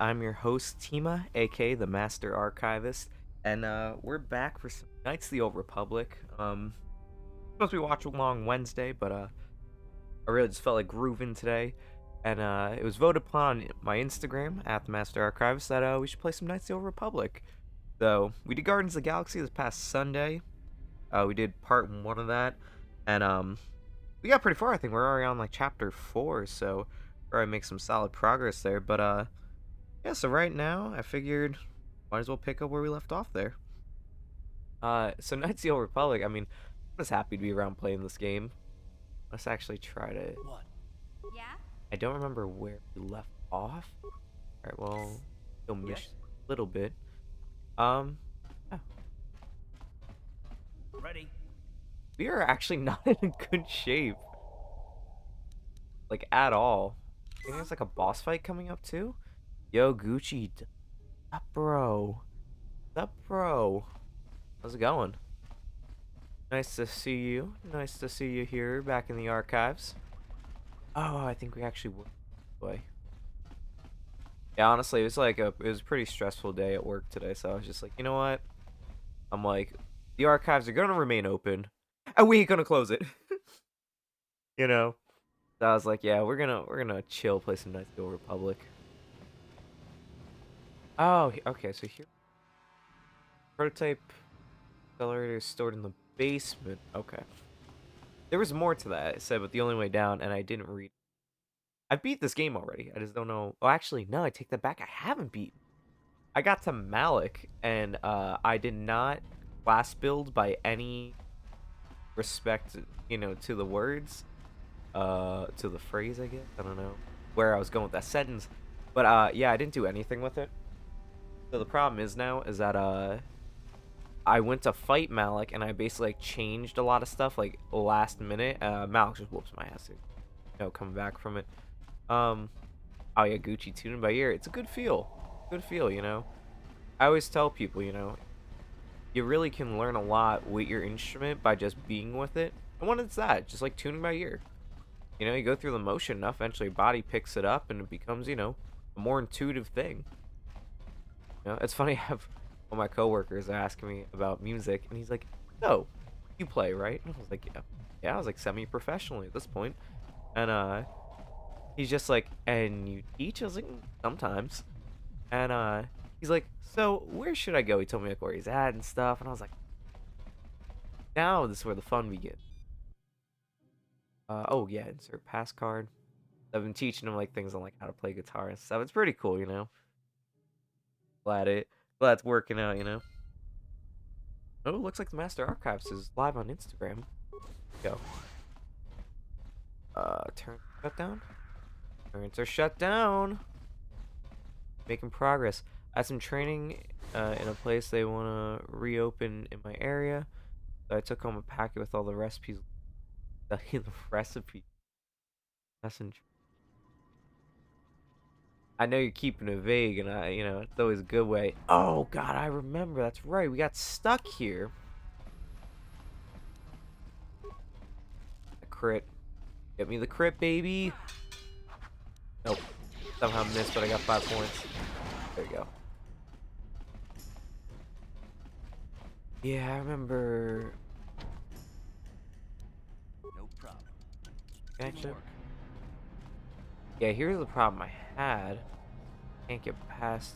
I'm your host, Tima, aka the Master Archivist, and we're back for some Knights of the Old Republic. Supposed to be watching along Wednesday, but I really just felt like grooving today, and it was voted upon on my Instagram at the Master Archivist that we should play some Knights of the Old Republic. So we did Guardians of the Galaxy this past Sunday. We did part one of that, and we got pretty far. I think we're already on like chapter 4, so we're already make some solid progress there. But yeah, so right now I figured might as well pick up where we left off there. So Knights of the Old Republic, I mean, I'm just happy to be around playing this game. Let's actually try to. What? Yeah? I don't remember where we left off. Alright, well, still miss a little bit. Yeah. Ready? We are actually not in good shape. Like, at all. I think there's like a boss fight coming up too. Yo, Gucci. What's up, bro? What's up, bro? How's it going? Nice to see you. Nice to see you here, back in the archives. Oh, I think we actually were this way. Yeah, honestly, it was a pretty stressful day at work today, so I was just like, you know what? I'm like, the archives are gonna remain open, and we ain't gonna close it. You know? So I was like, yeah, we're gonna chill, play some Knights of the Old Republic. Oh, okay, so here, prototype accelerator is stored in the basement. Okay. There was more to that, it said, but the only way down, and I didn't read. I beat this game already. I just don't know. Oh, actually, no, I take that back. I haven't beat. I got to Malik, and I did not class build by any respect, to the words, to the phrase, I guess. I don't know where I was going with that sentence, but yeah, I didn't do anything with it. So the problem is now is that I went to fight Malik, and I basically like changed a lot of stuff like last minute. Malik just whoops my ass, coming back from it. Oh yeah, Gucci tuning by ear. It's a good feel. Good feel, I always tell people, you really can learn a lot with your instrument by just being with it. And when it's that, just like tuning by ear. You go through the motion enough, eventually your body picks it up and it becomes, a more intuitive thing. It's funny, I have one of my coworkers asking me about music, and he's like, "No, you play, right?" And I was like, "Yeah." Yeah, I was like semi-professionally at this point. And he's just like, "And you teach?" I was like, "Sometimes." And he's like, "So where should I go?" He told me like where he's at and stuff, and I was like, now this is where the fun begins. Oh yeah, insert pass card. I've been teaching him like things on like how to play guitar and stuff. It's pretty cool. Glad it's working out. Oh, looks like the Master Archives is live on Instagram. Go. Turn shut down. Turns are shut down. Making progress. I had some training in a place they want to reopen in my area. So I took home a packet with all the recipes. The recipe messenger. I know you're keeping it vague, and it's always a good way. Oh God, I remember. That's right. We got stuck here. A crit. Get me the crit, baby. Nope. Somehow missed, but I got 5 points. There you go. Yeah, I remember. No problem. Gotcha. Yeah, here's the problem I had. Can't get past.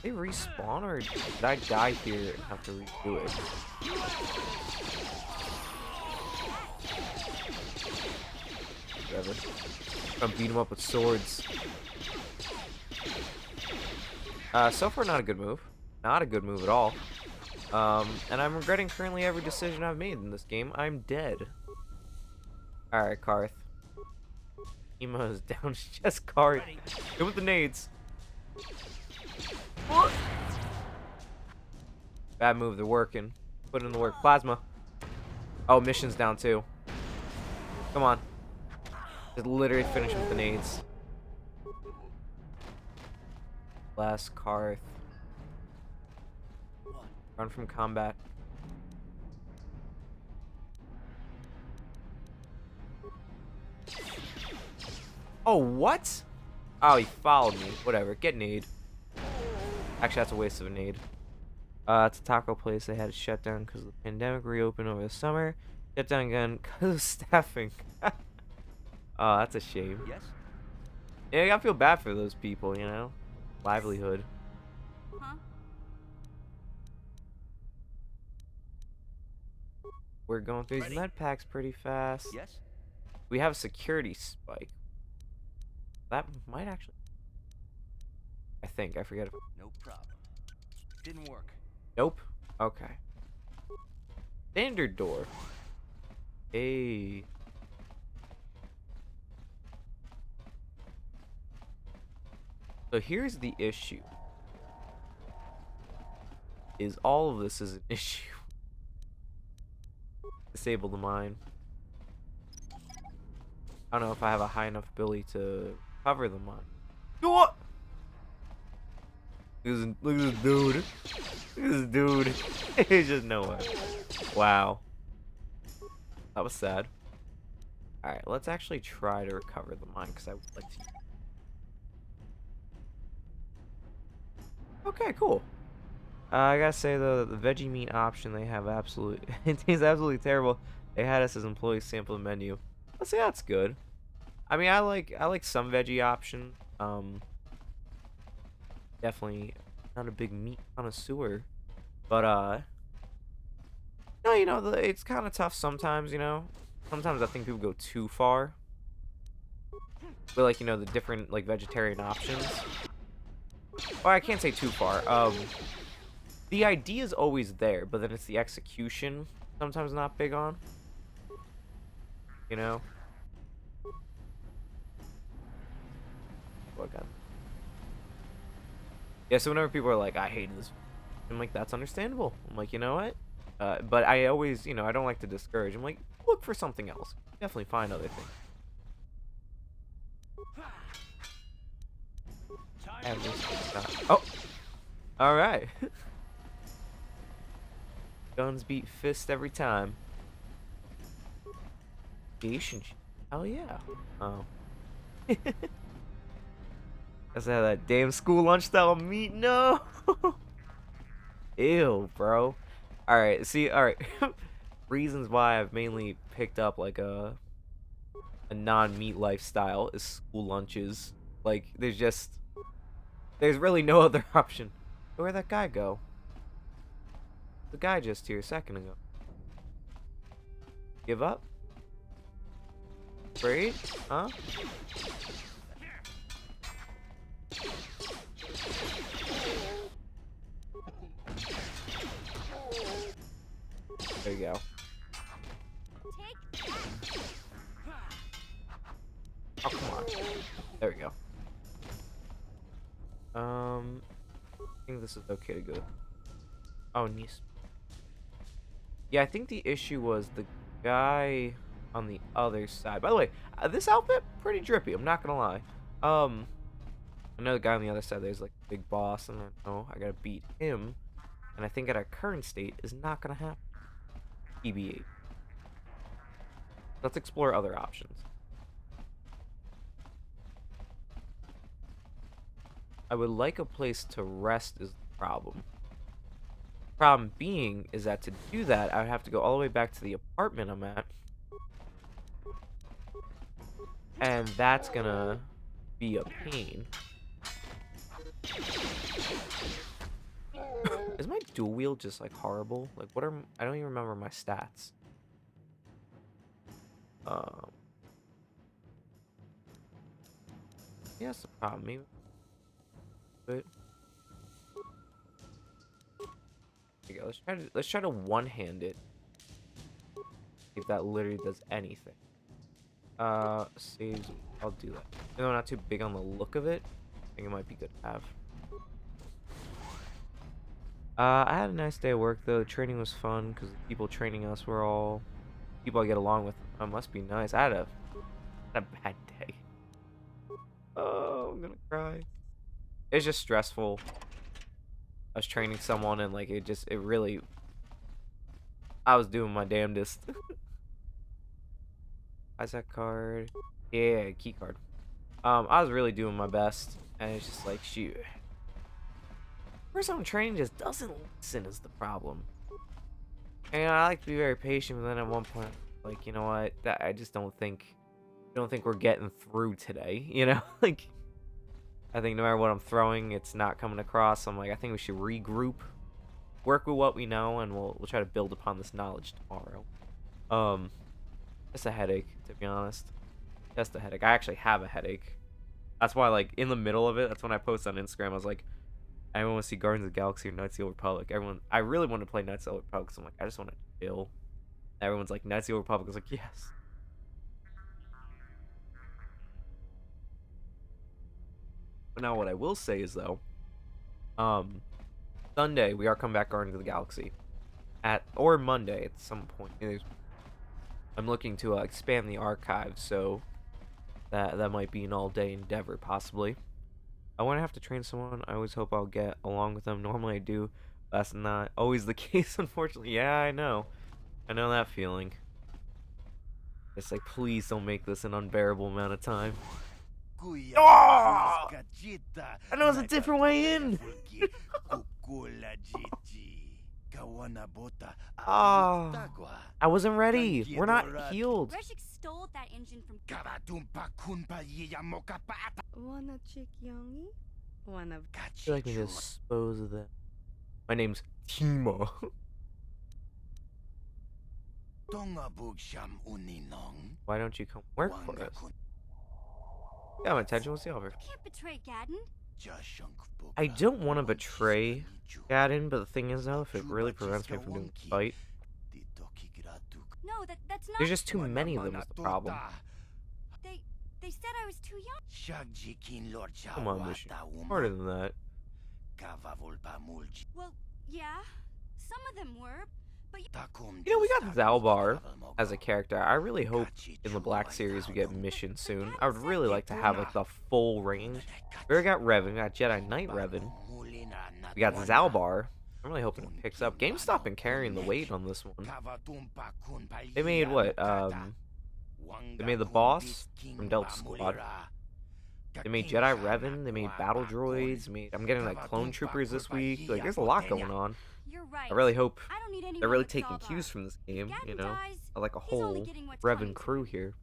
They respawn, or did I die here and have to redo it? Whatever. I'm beat him up with swords. So far, not a good move. Not a good move at all. And I'm regretting currently every decision I've made in this game. I'm dead. Alright, Karth. Emo is down. Just Karth. Hit with the nades. Bad move. They're working. Put in the work. Plasma. Oh, mission's down too. Come on. Just literally finish with the nades. Last Karth. Run from combat. Oh, what? Oh, he followed me. Whatever. Get an aid. Actually, that's a waste of an aid. It's a taco place. They had to shut down because of the pandemic. Reopened over the summer. Shut down again because of staffing. Oh, that's a shame. Yes? Yeah, I gotta feel bad for those people, you know? Livelihood. Huh? We're going through these med packs pretty fast. Yes? We have a security spike. That might actually... I think. I forget if... No problem. Didn't work. Nope. Okay. Standard door. Hey. So here's the issue. Is all of this is an issue. Disable the mine. I don't know if I have a high enough ability to cover the mine. What? Look at this dude. Look at this dude. He's just nowhere. Wow. That was sad. Alright, let's actually try to recover the mine because I would like to. Okay, cool. I gotta say though that the veggie meat option they have absolutely it tastes absolutely terrible. They had us as employees sample the menu. Let's say that's good. I mean, I like some veggie option. Definitely not a big meat connoisseur, but no, you know, it's kind of tough sometimes. You know, sometimes I think people go too far. But like, you know, the different like vegetarian options. Well, I can't say too far. The idea is always there, but then it's the execution sometimes not big on. You know? Oh, God. Yeah, so whenever people are like, I hate this, I'm like, that's understandable. I'm like, you know what? But I always, you know, I don't like to discourage. I'm like, look for something else. Definitely find other things. Oh! Alright. Guns beat fist every time. Asian. Hell yeah. Oh. That's how that damn school lunch style meat. No. Ew, bro. Alright, see, alright. Reasons why I've mainly picked up like a non-meat lifestyle is school lunches. Like, there's really no other option. Where'd that guy go? The guy just here a second ago. Give up? Afraid? Huh? There you go. Oh, come on. There we go. I think this is okay to go. Oh, nice. Yeah, I think the issue was the guy on the other side. By the way, this outfit pretty drippy. I'm not gonna lie. I know the guy on the other side there's like a big boss, and I know I gotta beat him. And I think at our current state is not gonna happen. TBH. Let's explore other options. I would like a place to rest is the problem. Problem being is that to do that, I would have to go all the way back to the apartment I'm at. And that's gonna be a pain. Is my dual wield just like horrible? Like what are I don't even remember my stats. Yeah, that's the problem. Maybe. But there you go. Let's try to one-hand it. See if that literally does anything. Saves. I'll do that. Even though I'm not too big on the look of it, I think it might be good to have. I had a nice day at work though. The training was fun because the people training us were all people I get along with. It must be nice. I had a bad day. Oh, I'm gonna cry. It's just stressful. I was training someone and like it really. I was doing my damnedest. How's that card? Yeah, key card. I was really doing my best, and it's just like, shoot. Person training just doesn't listen is the problem. And I like to be very patient, but then at one point, like, you know what? That I just don't think we're getting through today. You know, like, I think no matter what I'm throwing, it's not coming across. So I'm like, I think we should regroup, work with what we know, and we'll try to build upon this knowledge tomorrow. Just a headache, to be honest. Just a headache. I actually have a headache. That's why, like, in the middle of it, that's when I posted on Instagram. I was like, I want to see Guardians of the Galaxy or Knights of the Old Republic. I really want to play Knights of the Old Republic. So I'm like, I just want to chill. Everyone's like, Knights of the Old Republic. I was like, yes. But now what I will say is, though, Sunday, we are coming back Guardians of the Galaxy. Or Monday at some point. I'm looking to expand the archive, so that might be an all-day endeavor, possibly. I want to have to train someone. I always hope I'll get along with them. Normally I do. That's not always the case, unfortunately. Yeah, I know. I know that feeling. It's like, please don't make this an unbearable amount of time. Oh! I know it's a different way in! Ah, I wasn't ready. We're not healed. Reshik stole that engine from. Wanna chick youngie? Wanna I feel like we dispose of that. My name's Timo. Why don't you come work for us? Yeah, my attention. What's the offer? You can't betray Gadden. I don't want to betray Gadden, but the thing is, though, if it really prevents me from doing the fight, No, that's not. there's just too many of them is the problem. They said I was too young. Come on, Mission. Harder than that. Well, yeah, some of them were, but You know, we got Zalbar as a character. I really hope in the Black Series we get Mission soon. I would really like to have, like, the full range. We already got Revan, we got Jedi Knight Revan. We got Zalbar. I'm really hoping it picks up. GameStop been carrying the weight on this one. They made what? They made the boss from Delta Squad. They made Jedi Revan. They made Battle Droids. I'm getting like Clone Troopers this week. Like, there's a lot going on. you're right. I really hope I don't need anyone they're really but taking Zalbar. cues from this game. Gadden You know, dies, like a he's only whole getting what's Revan coming to crew him. here.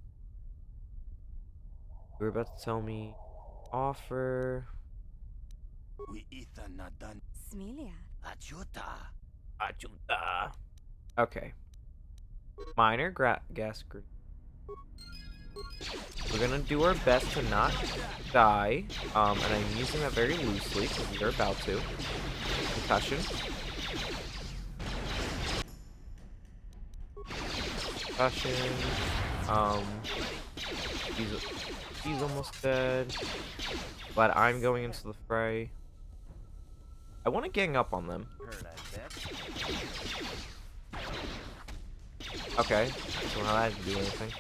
You were about to tell me offer. Smelia? Ajuda. Okay. Minor gas grenade. We're gonna do our best to not die. And I'm using that very loosely because we're about to. Concussion. Concussion. He's almost dead. But I'm going into the fray. I want to gang up on them. Okay. So now I didn't do anything.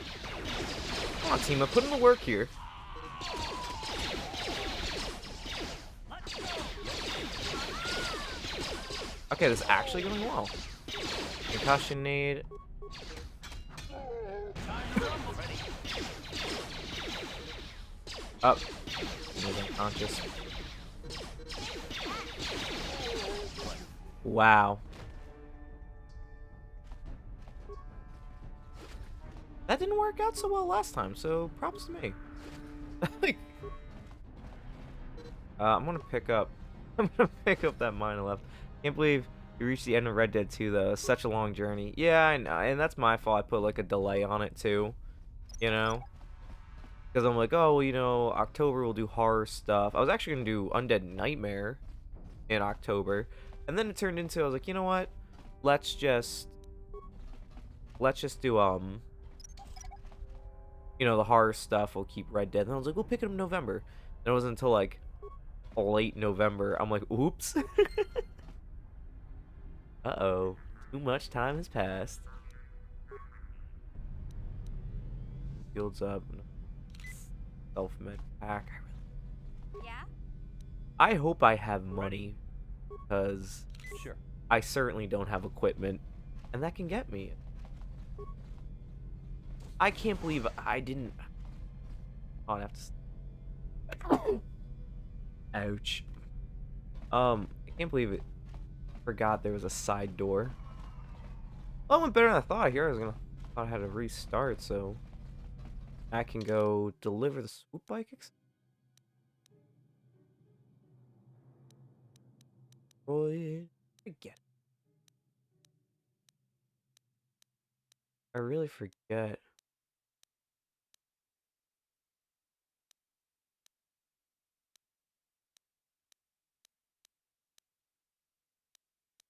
Come on, team. Put in the work here. Okay, this is actually going well. Concussion nade. Up. He's unconscious. Wow. That didn't work out so well last time, so props to me. I'm gonna pick up that mine left. Can't believe we reached the end of Red Dead 2 though. Such a long journey. Yeah, I know, and that's my fault. I put like a delay on it too. You know? Because I'm like, oh, well, you know, October we'll do horror stuff. I was actually gonna do Undead Nightmare in October. And then it turned into, I was like, you know what? Let's just do, you know, the horror stuff. We'll keep Red Dead. And I was like, we'll pick it up in November. And it wasn't until, like, late November. I'm like, oops. Uh-oh. Too much time has passed. Fields up. Self-med pack. Yeah? I hope I have money. Because Sure. I certainly don't have equipment, and that can get me. I can't believe I didn't. Oh, I have to. Ouch. I can't believe it. Forgot there was a side door. Well, it went better than I thought. Here I was gonna thought I had to restart, so I can go deliver the swoop bike. Boy, forget. I really forget.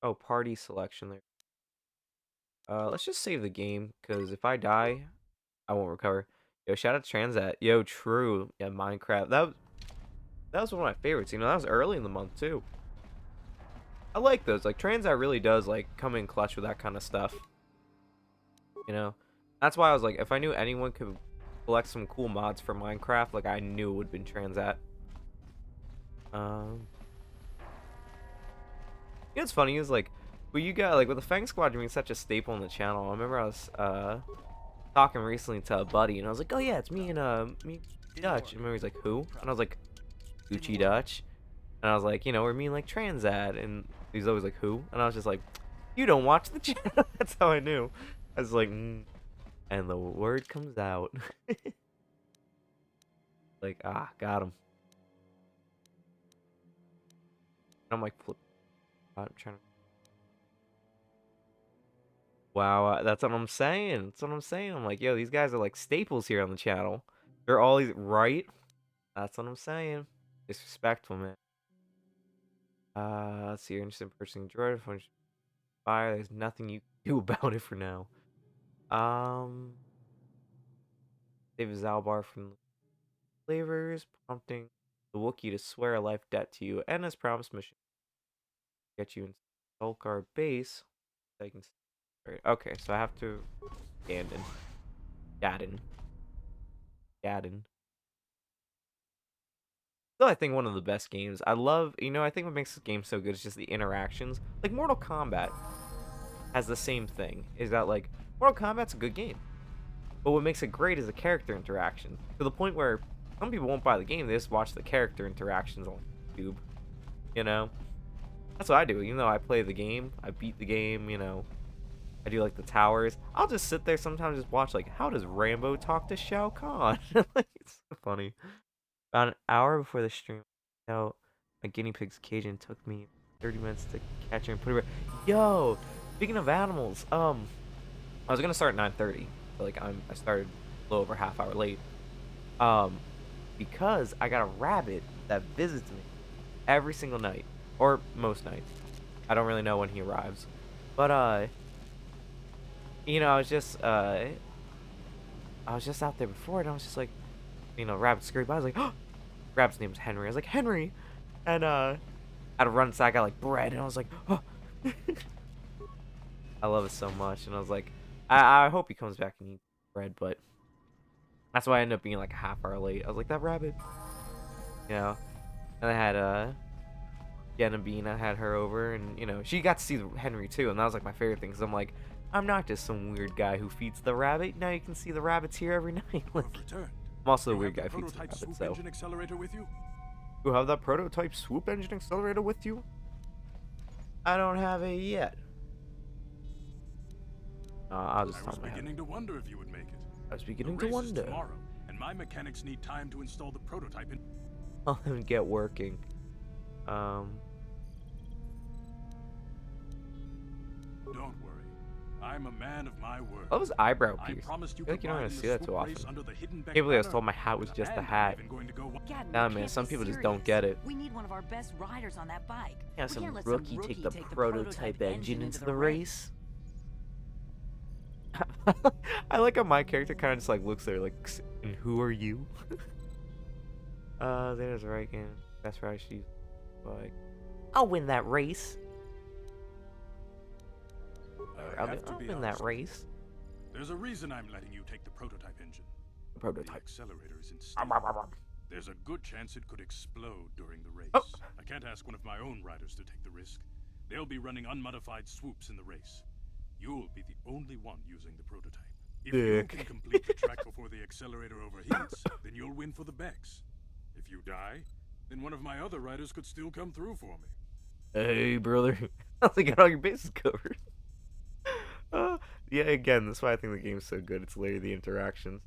Oh, party selection there. Let's just save the game, because if I die, I won't recover. Yo, shout out to Transat. Yo, true. Yeah, Minecraft. That was one of my favorites. You know, that was early in the month too. I like those. Like Transat really does like come in clutch with that kind of stuff. You know, that's why I was like, if I knew anyone could collect some cool mods for Minecraft, like I knew it would have been Transat. You know what's funny is like, but you got like with the Fang Squad being such a staple in the channel. I remember I was talking recently to a buddy, and I was like, oh yeah, it's me and me Dutch. And he's like, who? And I was like, Gucci Dutch. And I was like, you know, we're me and like Transat, and he's always like, who? And I was just like, you don't watch the channel. That's how I knew. I was like, and the word comes out. Like, got him. And I'm like, flip. I'm trying to. Wow, that's what I'm saying. That's what I'm saying. I'm like, yo, these guys are like staples here on the channel. They're always right. That's what I'm saying. Disrespectful, man. Let's see. You're interested in purchasing Jordan. Fire. There's nothing you can do about it for now. Save Zalbar from the flavors, prompting the Wookiee to swear a life debt to you, and as promised, mission get you into Ulkar base. So I can. Okay, so I have to abandon. Gaddon. Still, I think one of the best games. I love, you know, I think what makes this game so good is just the interactions. Like Mortal Kombat has the same thing. Is that like Mortal Kombat's a good game, but what makes it great is the character interaction. To the point where some people won't buy the game; they just watch the character interactions on YouTube. You know, that's what I do. Even though I play the game, I beat the game. You know, I do like the towers. I'll just sit there sometimes, just watch like how does Rambo talk to Shao Kahn? Like, it's so funny. About an hour before the stream, out a guinea pig's cage and took me 30 minutes to catch her and put her. Yo, speaking of animals, I was gonna start at 9:30, but like I started a little over half hour late. Because I got a rabbit that visits me every single night, or most nights. I don't really know when he arrives, but you know, I was just out there before, and I was just like, you know, rabbit scurried by. I was like, oh, rabbit's name was Henry. I was like, Henry, and I had to run inside. I got like bread, and I was like, oh. I love it so much, and I was like, I hope he comes back and eats bread, but that's why I ended up being like a half hour late. I was like, that rabbit, you know. And I had Jenna Bean. I had her over, and you know, she got to see Henry too, and that was like my favorite thing. Cause I'm like, I'm not just some weird guy who feeds the rabbit. Now you can see the rabbits here every night. Like, I'm also the weird guy who feeds the rabbits. So, you have that prototype swoop engine accelerator with you? I don't have it yet. I'll just tell my beginning to wonder if you would make it. I was beginning to wonder. Tomorrow, and my mechanics need time to install the prototype in. I'll even get working. Don't worry. I'm a man of my word. That was eyebrow piercing. I promised you feel like you're not gonna see that too often. Under the hidden Can't believe I was told my hat was just a hat. Nah, man, some people just don't get it. We need one of our best riders on that bike. Yeah, some rookie take the prototype engine into the race. I like how my character kind of just like looks there like, and who are you? There's right again. That's right. She's like, I'll win that race. I'll win that race. There's a reason I'm letting you take the prototype engine. The prototype. The accelerator is in steel. There's a good chance it could explode during the race. Oh. I can't ask one of my own riders to take the risk. They'll be running unmodified swoops in the race. You'll be the only one using the prototype. If you can complete the track before the accelerator overheats, then you'll win for the Bex. If you die, then one of my other riders could still come through for me. Hey, brother. How's it got all your bases covered? uh, yeah, again, that's why I think the game's so good. It's literally the interactions.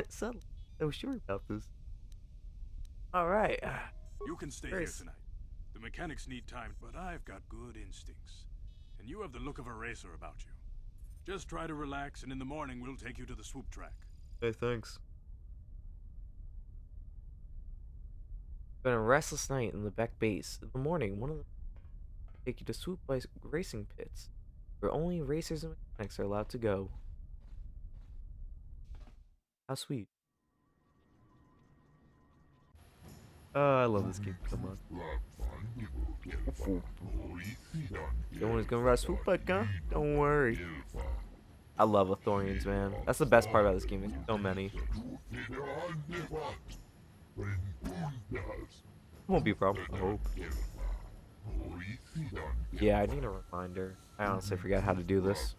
So, I was sure about this. Alright. You can stay here tonight. The mechanics need time, but I've got good instincts. And you have the look of a racer about you. Just try to relax, and in the morning we'll take you to the swoop track. Hey, thanks. Been a restless night in the back base. In the morning, one of them take you to swoop by racing pits, where only racers and mechanics are allowed to go. How sweet. Oh, I love this game. Come on. No one's gonna ride swoop bike, huh? Don't worry. I love Athorians, man. That's the best part about this game. There's so many. Won't be a problem, I hope. Yeah, I need a reminder. I honestly forget how to do this.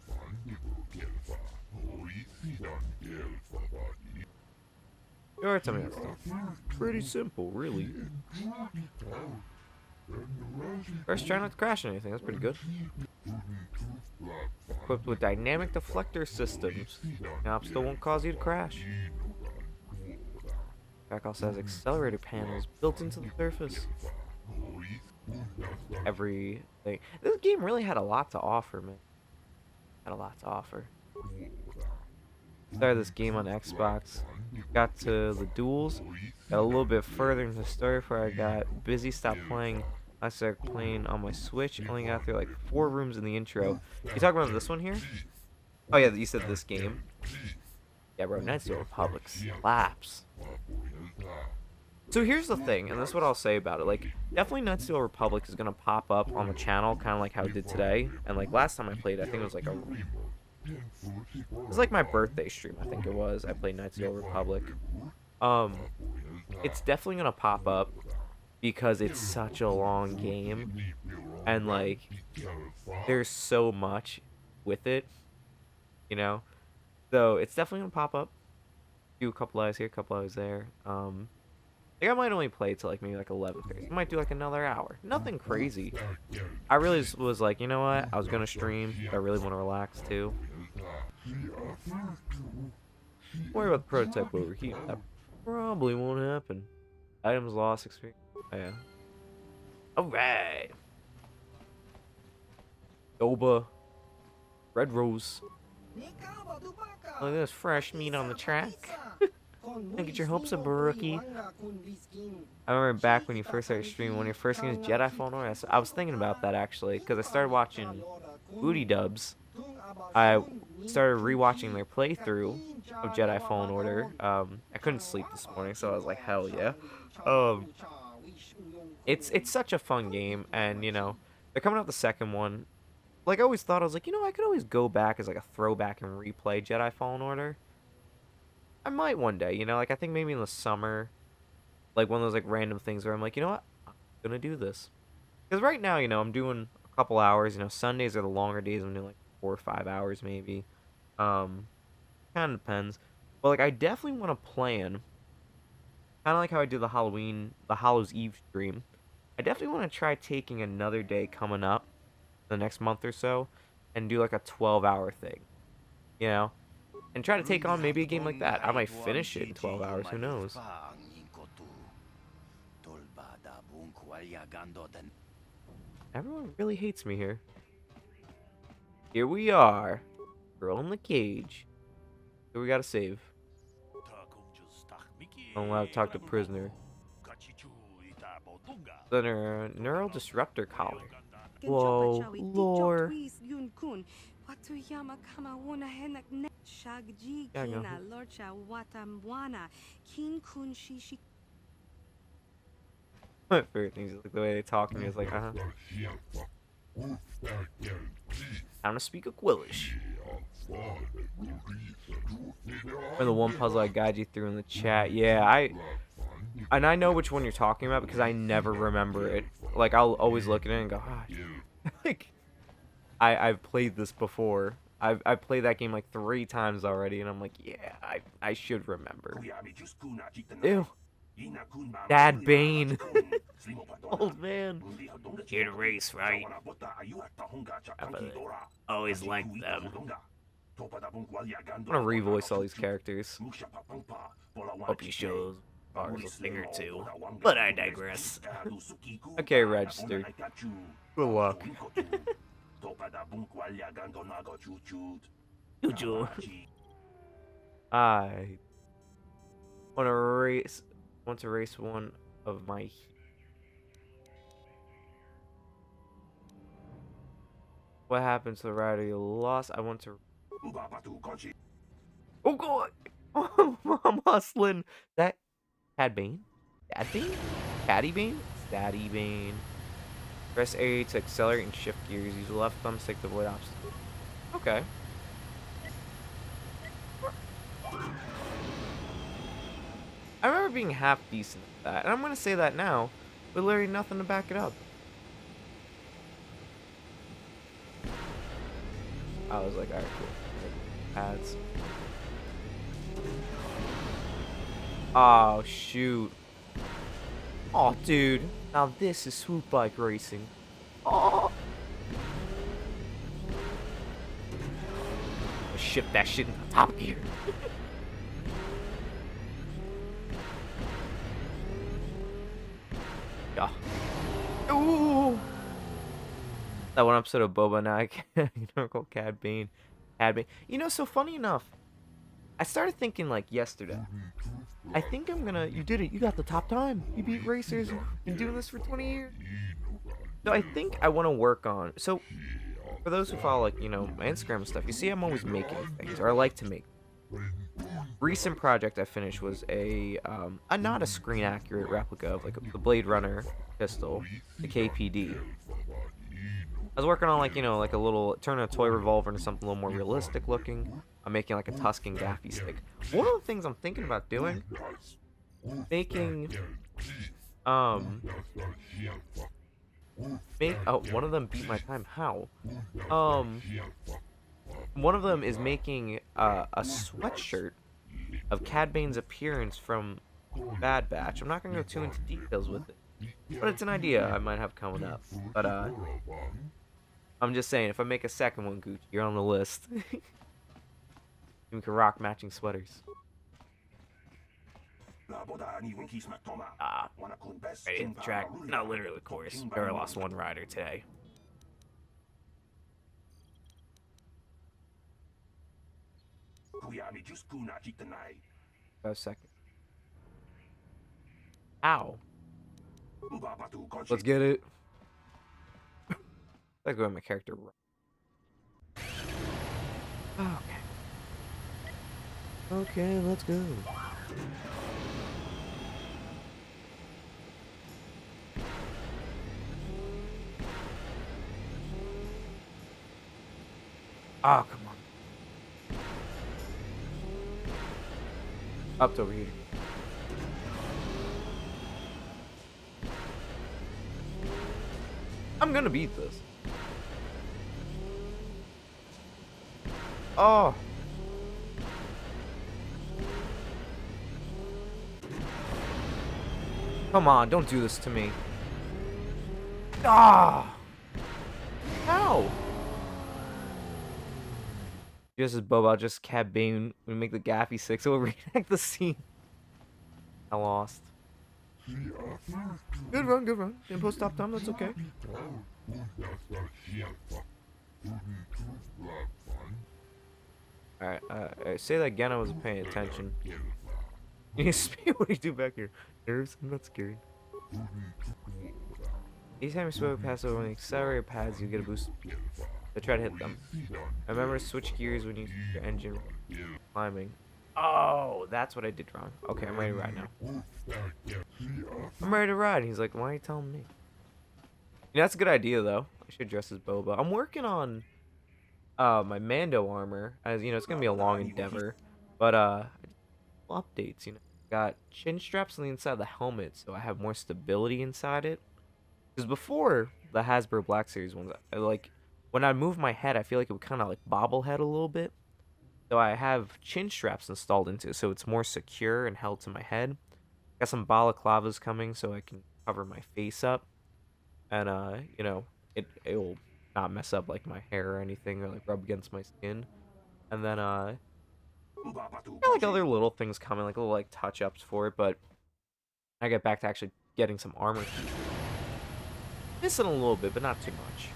You already tell me that stuff. Pretty simple, really. First, try not to crash anything. That's pretty good. Equipped with dynamic deflector systems, the obstacle won't cause you to crash. Track also has accelerator panels built into the surface. Everything. This game really had a lot to offer, man. Had a lot to offer. Started this game on Xbox. Got to the duels. Got a little bit further into the story before I got busy, stopped playing. I started playing on my Switch. Only got through like 4 rooms in the intro. You talking about this one here? Oh yeah, you said this game. Yeah, bro, Knights of the Republic slaps. So here's the thing, and this is what I'll say about it. Like, definitely Knights of the Republic is gonna pop up on the channel, kind of like how it did today. And like last time I played, I think it was like it was like my birthday stream. I think it was. I played Knights of the Republic. It's definitely gonna pop up because it's such a long game, and like, there's so much with it, you know. So it's definitely gonna pop up. Do a couple hours here, a couple hours there. I think I might only play till like maybe like 11:30. I might do like another hour. Nothing crazy. I really was like, you know what? I was gonna stream, but I really want to relax too. Don't worry about the prototype overheat. That probably won't happen. Items lost experience. Oh, yeah. Alright. Doba. Red Rose. Look at this fresh meat on the track. Don't get your hopes up, rookie. I remember back when you first started streaming, one of your first games, Jedi Fallen Order. I was thinking about that actually, because I started watching Booty Dubs. I started rewatching their playthrough of Jedi Fallen Order. I couldn't sleep this morning, so I was like, hell yeah. It's such a fun game, and you know, they're coming out the second one. Like I always thought, I was like, you know, I could always go back as like a throwback and replay Jedi Fallen Order. I might one day, you know, like I think maybe in the summer, like one of those like random things where I'm like, you know what, I'm gonna do this. Because right now, you know, I'm doing a couple hours. You know, Sundays are the longer days. I'm doing like 4 or 5 hours maybe. Kind of depends. But like, I definitely want to plan. Kind of like how I did the Hallows Eve stream. I definitely want to try taking another day coming up, the next month or so, and do like a 12-hour thing. You know, and try to take on maybe a game like that. I might finish it in 12 hours. Who knows? Everyone really hates me here. Here we are. Girl in the cage. So we gotta save. I'm allowed to talk to prisoner. The neural disruptor collar. Whoa, lore. My favorite things is like the way they talk and it's like, Time to speak Aquilish. Or the one puzzle I guide you through in the chat. Yeah, I know which one you're talking about because I never remember it. Like I'll always look at it and go, like I've played this before. I've played that game like 3 times already, and I'm like, yeah, I should remember. Ew. Dad Bane. Old man. Here to race, right? I've always liked them. I'm gonna revoice all these characters. Hope you shows ours a thing or two. But I digress. Okay, registered. Good luck. Choo-choo. I want to race one of my. What happened to the rider you lost? I want to. Oh god! I'm hustling. That Cad Bane? Cad Bane? Caddy Bane? Daddy Bane. Press A to accelerate and shift gears. Use the left thumbstick to avoid obstacles. Okay. I remember being half decent at that, and I'm gonna say that now, with literally nothing to back it up. I was like, alright, cool. Pads. Oh, shoot. Oh, dude. Now this is swoop bike racing. Oh. Shift that shit in the top gear. Yeah. Ooh. That one episode of Boba now I can't call Cad Bane. Cad Bane. You know, so funny enough, I started thinking like yesterday. I think I'm gonna. You did it. You got the top time. You beat racers. You've been doing this for 20 years. So I think I want to work on. So for those who follow, like, you know, my Instagram and stuff, you see I'm always making things, or I like to make. Recent project I finished was a not a screen accurate replica of like the Blade Runner pistol, the KPD. I was working on like, you know, like a little turning a toy revolver into something a little more realistic looking. I'm making like a Tuscan gaffy stick. One of the things I'm thinking about doing, making one of them beat my time. How? One of them is making a sweatshirt of Cad Bane's appearance from Bad Batch. I'm not gonna go too into details with it, but it's an idea I might have coming up. But I'm just saying, if I make a second one, Gucci, you're on the list. We can rock matching sweaters. Right in the track. Not literally, of course. I lost one rider today. A second. Ow. Let's get it. Let's go with my character. Okay. Okay, let's go. Oh, come on. Up to over here. I'm gonna beat this. Oh. Come on, don't do this to me. Ah! How? Just as Boba, just Cad Bane. We make the Gaffy 6, so we'll reenact the scene. I lost. Good run, good run. Didn't post top time, that's okay. Alright, say that again, I wasn't paying attention. You need speed, what do you do back here? Nerves? I'm not scared. Each time you swim past over the accelerator pads, you get a boost. So try to hit them. Remember to switch gears when you see your engine climbing. Oh, that's what I did wrong. Okay, I'm ready to ride now. I'm ready to ride. He's like, why are you telling me? You know, that's a good idea, though. I should dress as Boba. I'm working on my Mando armor. As you know, it's gonna be a long endeavor. But updates, you know. Got chin straps on the inside of the helmet, so I have more stability inside it. Because before the Hasbro Black Series ones, like when I move my head, I feel like it would kind of like bobblehead a little bit. So I have chin straps installed into it, so it's more secure and held to my head. Got some balaclavas coming, so I can cover my face up, and you know, it'll not mess up like my hair or anything, or like rub against my skin. And then like other little things coming, like little like touch ups for it. But I get back to actually getting some armor. Missing a little bit, but not too much.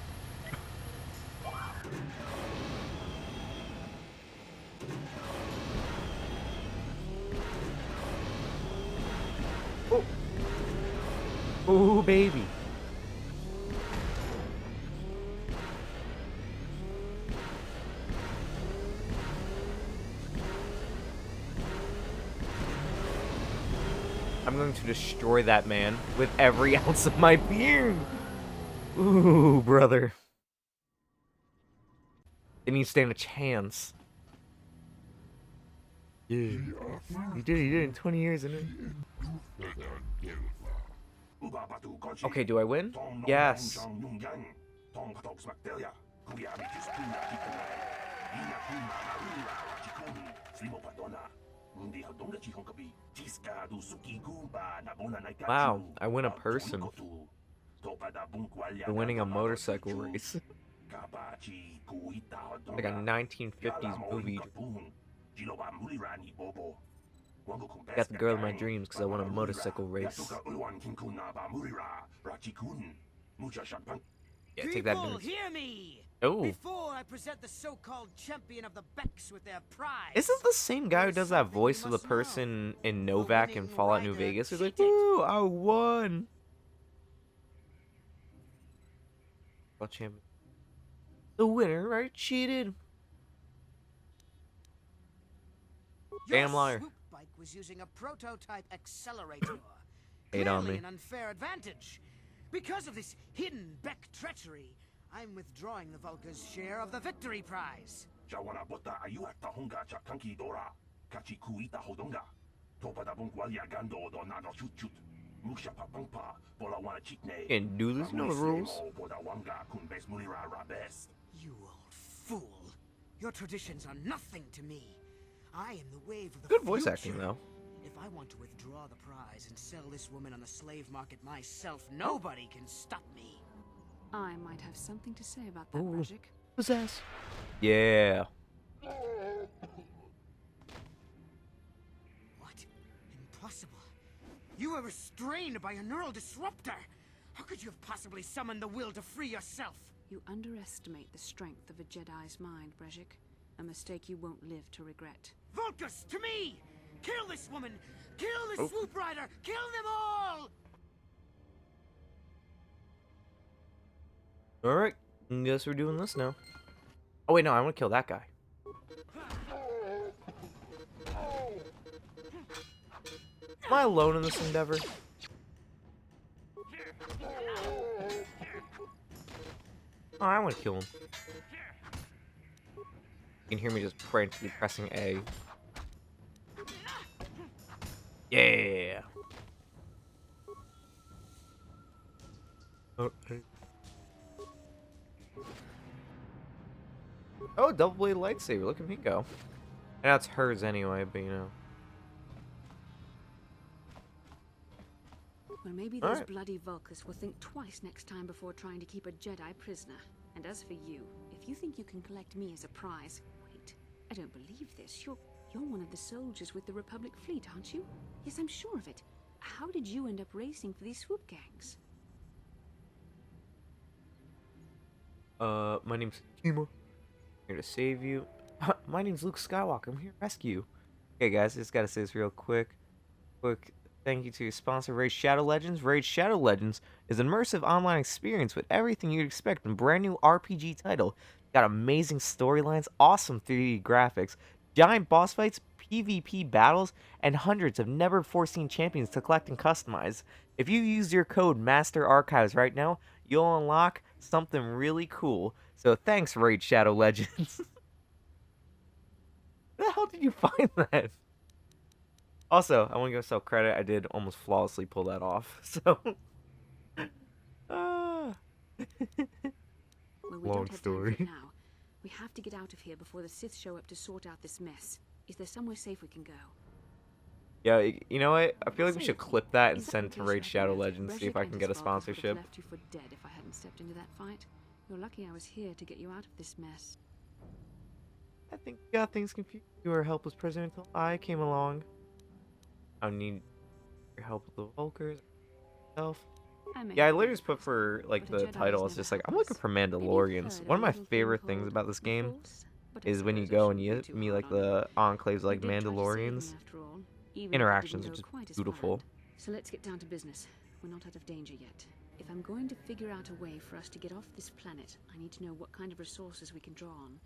Oh, oh baby. I'm going to destroy that man with every ounce of my being. Ooh, brother. Didn't even stand a chance. Yeah. He did it in 20 years, isn't it? Okay, do I win? Yes. Wow, I win a person for winning a motorcycle race. Like a 1950s movie. Got the girl of my dreams because I won a motorcycle race. Yeah, take that. People, hear me! Oh. Before I present the so-called champion of the Becks with their prize. Is this the same guy who does that voice of the person in Novak in Fallout New Vegas? Who's like, "Woo, I won!" Well, champion. The winner, right? Cheated. Damn liar. Swoop bike was using a prototype accelerator. Hate on Clearly me. an unfair advantage. Because of this hidden Beck treachery, I'm withdrawing the Vulca's share of the victory prize. Can't do this, know the rules. You old fool. Your traditions are nothing to me. I am the wave of the Good voice future. acting, though. If I want to withdraw the prize and sell this woman on the slave market myself, nobody can stop me. I might have something to say about that, Ooh. Brejik. Possess. Yeah. What? Impossible. You were restrained by a neural disruptor. How could you have possibly summoned the will to free yourself? You underestimate the strength of a Jedi's mind, Brejik. A mistake you won't live to regret. Vulcus, to me! Kill this woman! Kill the Oh. swoop rider! Kill them all! Alright. Guess we're doing this now. Oh, wait, no, I want to kill that guy. Am I alone in this endeavor? Oh, I want to kill him. You can hear me just frantically pressing A. Yeah. Oh, double-bladed lightsaber. Look at me go. And that's hers anyway, but you know. Well, maybe those Alright. bloody Vulcans will think twice next time before trying to keep a Jedi prisoner. And as for you, if you think you can collect me as a prize... Wait, I don't believe this. You're one of the soldiers with the Republic fleet, aren't you? Yes, I'm sure of it. How did you end up racing for these swoop gangs? My name's Kima. Here to save you. My name's Luke Skywalker. I'm here to rescue you. Okay, guys, just gotta say this real quick. Thank you to your sponsor, Raid Shadow Legends. Raid Shadow Legends is an immersive online experience with everything you'd expect in a brand new RPG title. Got amazing storylines, awesome 3D graphics, giant boss fights, PvP battles, and hundreds of never-before-seen champions to collect and customize. If you use your code MASTERARCHIVES right now, you'll unlock something really cool. So thanks, Raid Shadow Legends. Where the hell did you find that? Also, I want to give myself credit. I did almost flawlessly pull that off. So, Well, we Long don't have story. time for it now. We have to get out of here before the Sith show up to sort out this mess. Is there somewhere safe we can go? Yeah, you know what? I feel like we Say, should clip that and is that send it to location Raid Shadow accurate? Legends, see if Brezhik I and can his get a Volkers would have sponsorship. left you for dead if I hadn't stepped into that fight. You're lucky I was here to get you out of this mess. I think you got things confused. You were a helpless prisoner until I came along. I need your help with the Volkers. Self. Yeah, I literally just put for like the title. It's just like I'm looking for Mandalorians. One of my favorite things about this game is when you go and you meet like the enclaves like Mandalorians. Interactions are just beautiful. So let's get down to business. We're not out of danger yet. If I'm going to figure out a way for us to get off this planet, I need to know what kind of resources we can draw on.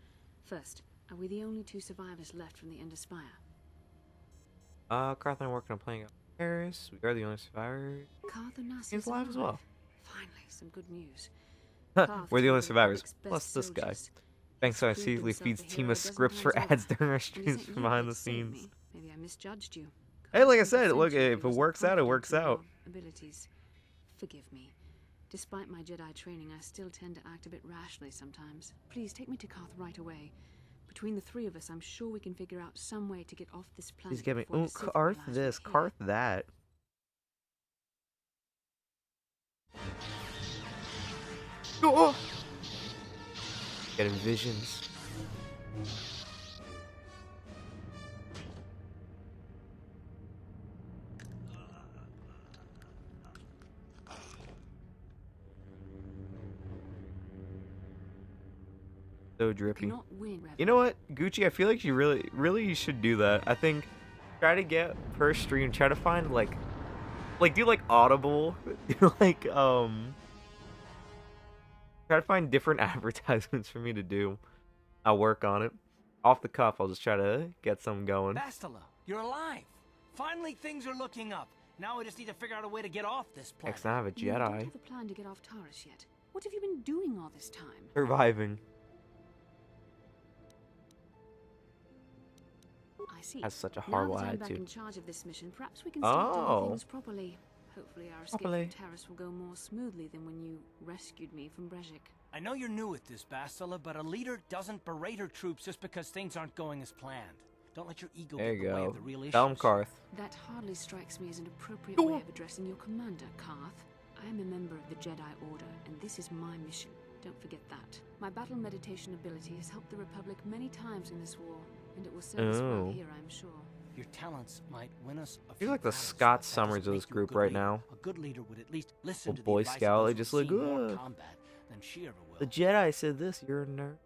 First, are we the only 2 survivors left from the Ender Spire? Carth and I are working on playing out Paris. We are the only survivors. He's alive as well. Finally, some good news. We're the only survivors. Plus this guy. Banks secretly feeds team of scripts for ads during our streams from behind the scenes. Maybe I misjudged you. Hey, like I said, look, if it works out, it works out. Abilities. Forgive me. Despite my Jedi training, I still tend to act a bit rashly sometimes. Please take me to Koth right away. Between the 3 of us, I'm sure we can figure out some way to get off this planet. Please get me. Oh, Carth this, Carth that. Oh! Getting visions. So drippy. You know what, Gucci? I feel like you really should do that. I think try to get per stream, try to find like do like Audible, do like try to find different advertisements for me to do. I'll work on it. Off the cuff, I'll just try to get some going. Bastila, you're alive. Finally, things are looking up. Now I just need to figure out a way to get off this planet. Next, I have a Jedi. You don't have a plan to get off Taurus yet. What have you been doing all this time? Surviving. I see. Has such a horrible now that I'm attitude. back in charge of this mission, perhaps we can start doing things properly. Hopefully our escape Properly. from Taurus will go more smoothly than when you rescued me from Brezhik. I know you're new at this, Bastila, but a leader doesn't berate her troops just because things aren't going as planned. Don't let your ego There get you in the way go. of the real issues. Tell him, Carth. That hardly strikes me as an appropriate way of addressing your commander, Carth. I am a member of the Jedi Order, and this is my mission. Don't forget that. My battle meditation ability has helped the Republic many times in this war, and it will serve us well here, I'm sure. Your talents might win us a You're few like the battles, Scott but that Summers doesn't of this make you a group good right leader. now. A good leader would at least listen to the Boy advice of Scout, those they who've just look seen more good. combat than she ever will. The Jedi said this, you're a nerd.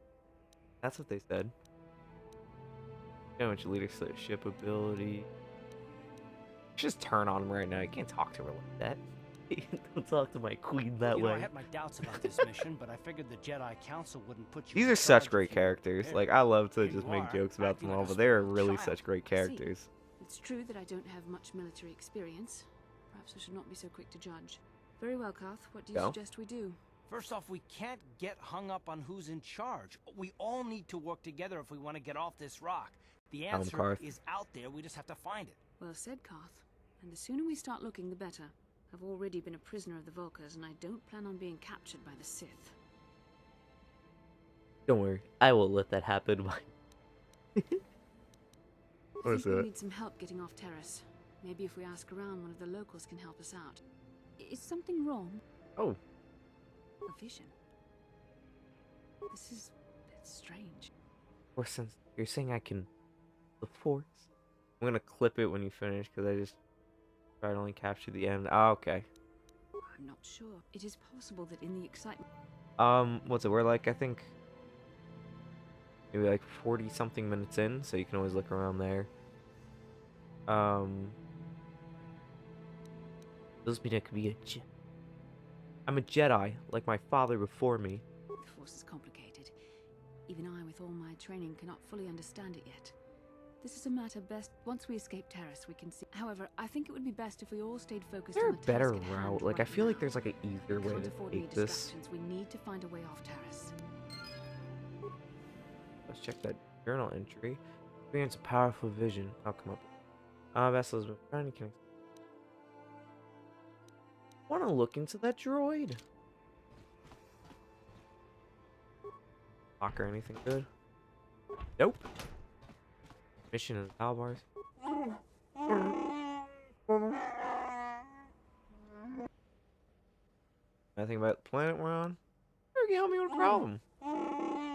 That's what they said. How much leadership ability. Just turn on him right now. You can't talk to her like that. Don't talk to my queen that You way. know, I had my doubts about this mission, but I figured the Jedi Council wouldn't put you These in are such charge great if you weren't characters. prepared. Like, I love to Here just you make are, jokes about acting them like all, a but they're spoiled really child. such great I see. characters. It's true that I don't have much military experience. Perhaps I should not be so quick to judge. Very well, Carth. What do you Go. suggest we do? First off, we can't get hung up on who's in charge. We all need to work together if we want to get off this rock. The answer Carth. is out there. We just have to find it. Well said, Carth. And the sooner we start looking, the better. I've already been a prisoner of the Volkers, and I don't plan on being captured by the Sith. Don't worry, I will let that happen. What I is think we'll that? need some help getting off Terrace. Maybe if we ask around, one of the locals can help us out. Is something wrong? Oh, A vision. This is a bit strange. Force sense. You're saying I can the Force? I'm gonna clip it when you finish because I just tried to only capture the end. Oh, okay. I'm not sure. It is possible that in the excitement... What's it? We're like, I think, maybe like 40 something minutes in, so you can always look around there. Does mean I could be a Jedi. I'm a Jedi, like my father before me. The Force is complicated. Even I, with all my training, cannot fully understand it yet. This is a matter best... Once we escape Terrace, we can see... However, I think it would be best if we all stayed focused Is there on a the better task at hand route? Like, I right feel like now. there's like an easier way Can't to afford any take this. distractions. We need to find a way off Terrace. Let's check that journal entry. Experience a powerful vision. I'll come up. Vessel's been trying to connect. Want to look into that droid? Lock or anything good? Nope. Mission in Albars. I think about the planet we're on. Maybe you can help me with a problem.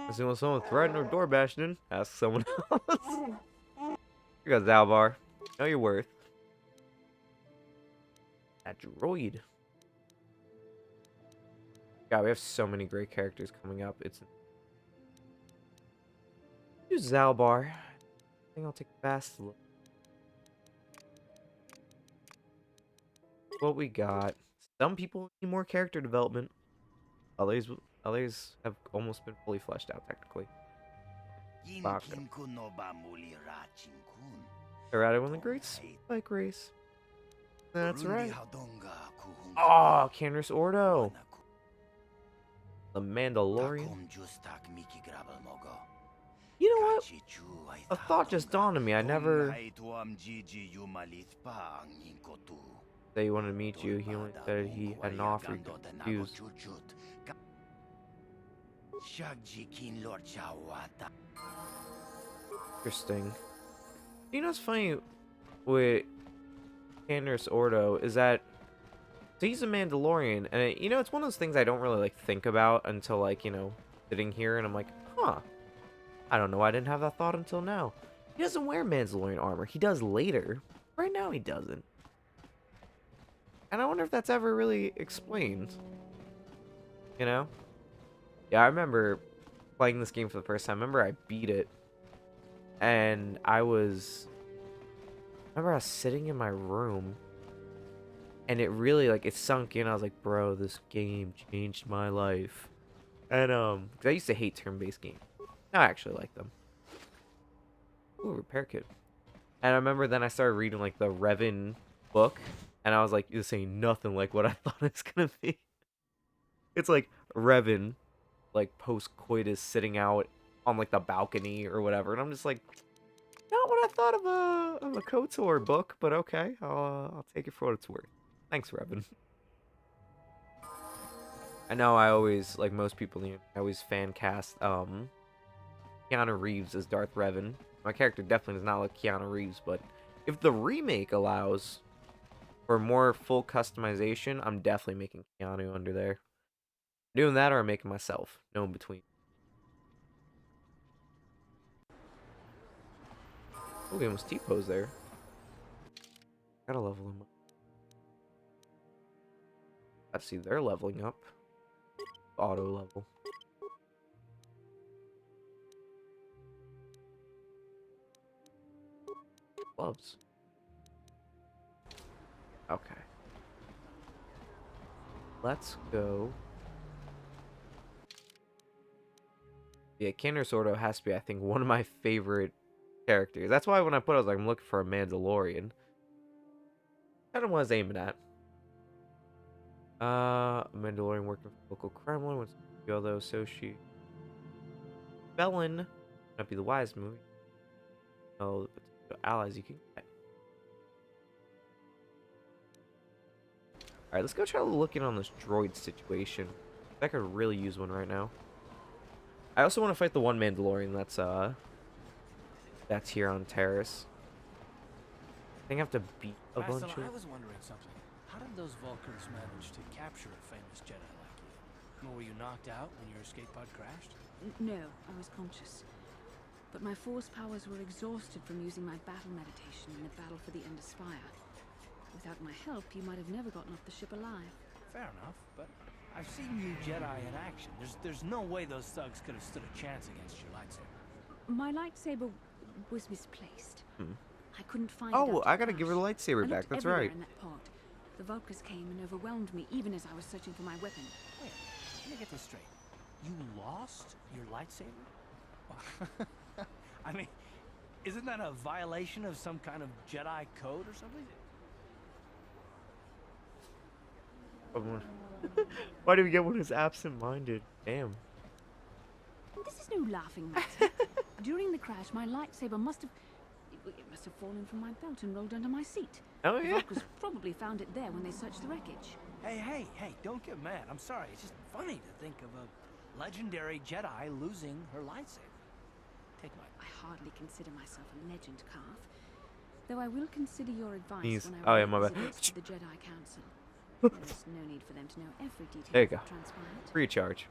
As when someone threatened or door bashed in, ask someone else. Here goes Zalbar. Know your worth. That droid. God, we have so many great characters coming up. It's use Zalbar. I think I'll take a fast look. What we got? Some people need more character development. Others have almost been fully fleshed out technically. Baka. Errata won the Great Spike Race. That's right. Oh, Candace Ordo. The Mandalorian. You know what? A thought just dawned on me. I never said he wanted to meet you. He only said he had an offer he could refuse. Interesting. You know what's funny with Candace Ordo is that he's a Mandalorian, and you know, it's one of those things I don't really like think about until like, you know, sitting here and I'm like, huh. I don't know why I didn't have that thought until now. He doesn't wear Mandalorian armor. He does later. Right now he doesn't. And I wonder if that's ever really explained. You know? Yeah, I remember playing this game for the first time. I remember I beat it. And I was sitting in my room. And it really, like, it sunk in. I was like, bro, this game changed my life. And, 'cause I used to hate turn-based games. Now I actually like them. Ooh, repair kit. And I remember then I started reading, like, the Revan book. And I was like, this ain't nothing like what I thought it was gonna be. It's like Revan, like, post-coitus sitting out on, like, the balcony or whatever. And I'm just like, not what I thought of a KOTOR book, but okay. I'll take it for what it's worth. Thanks, Revan. I know I always, like most people, I always fan cast Keanu Reeves as Darth Revan. My character definitely does not like Keanu Reeves, but if the remake allows for more full customization, I'm definitely making Keanu under there. Doing that or I'm making myself. No in between. Oh, we almost T-pose there. Gotta level him up. I see they're leveling up. Auto level. Gloves. Okay. Let's go. Yeah, Candace Ordo has to be, I think, one of my favorite characters. That's why when I put it, I was like, I'm looking for a Mandalorian. Kind of what I was aiming at. Mandalorian working for local Kremlin. What's the other associate? Felon. Might be the wise move. Oh, the potential allies you can get. Alright, let's go try looking on this droid situation. I could really use one right now. I also want to fight the one Mandalorian that's here on Terrace. I think I have to beat a bunch of... I was wondering something. How did those Vulcans manage to capture a famous Jedi like you? Were you knocked out when your escape pod crashed? No, I was conscious. But my force powers were exhausted from using my battle meditation in the battle for the Ender Spire. Without my help, you might have never gotten off the ship alive. Fair enough, but I've seen you Jedi in action. There's no way those thugs could have stood a chance against your lightsaber. My lightsaber was misplaced. I couldn't find it. Oh, after I gotta the give her the crash. lightsaber I back. looked That's everywhere right. in that pod. The Vulcans came and overwhelmed me, even as I was searching for my weapon. Wait, let me get this straight. You lost your lightsaber? I mean, isn't that a violation of some kind of Jedi code or something? Why do we get one who's absent-minded? Damn. This is no laughing matter. During the crash, my lightsaber must have fallen from my belt and rolled under my seat. Oh, The yeah. Vulcans probably found it there when they searched the wreckage. Hey, don't get mad. I'm sorry. It's just funny to think of a legendary Jedi losing her lightsaber. Take my... I hardly consider myself a legend, Calf. Though I will consider your advice He's- when oh, I yeah, my bad. visit the Jedi Council. There's no need for them to know every detail There you go. that transpired. Free of charge.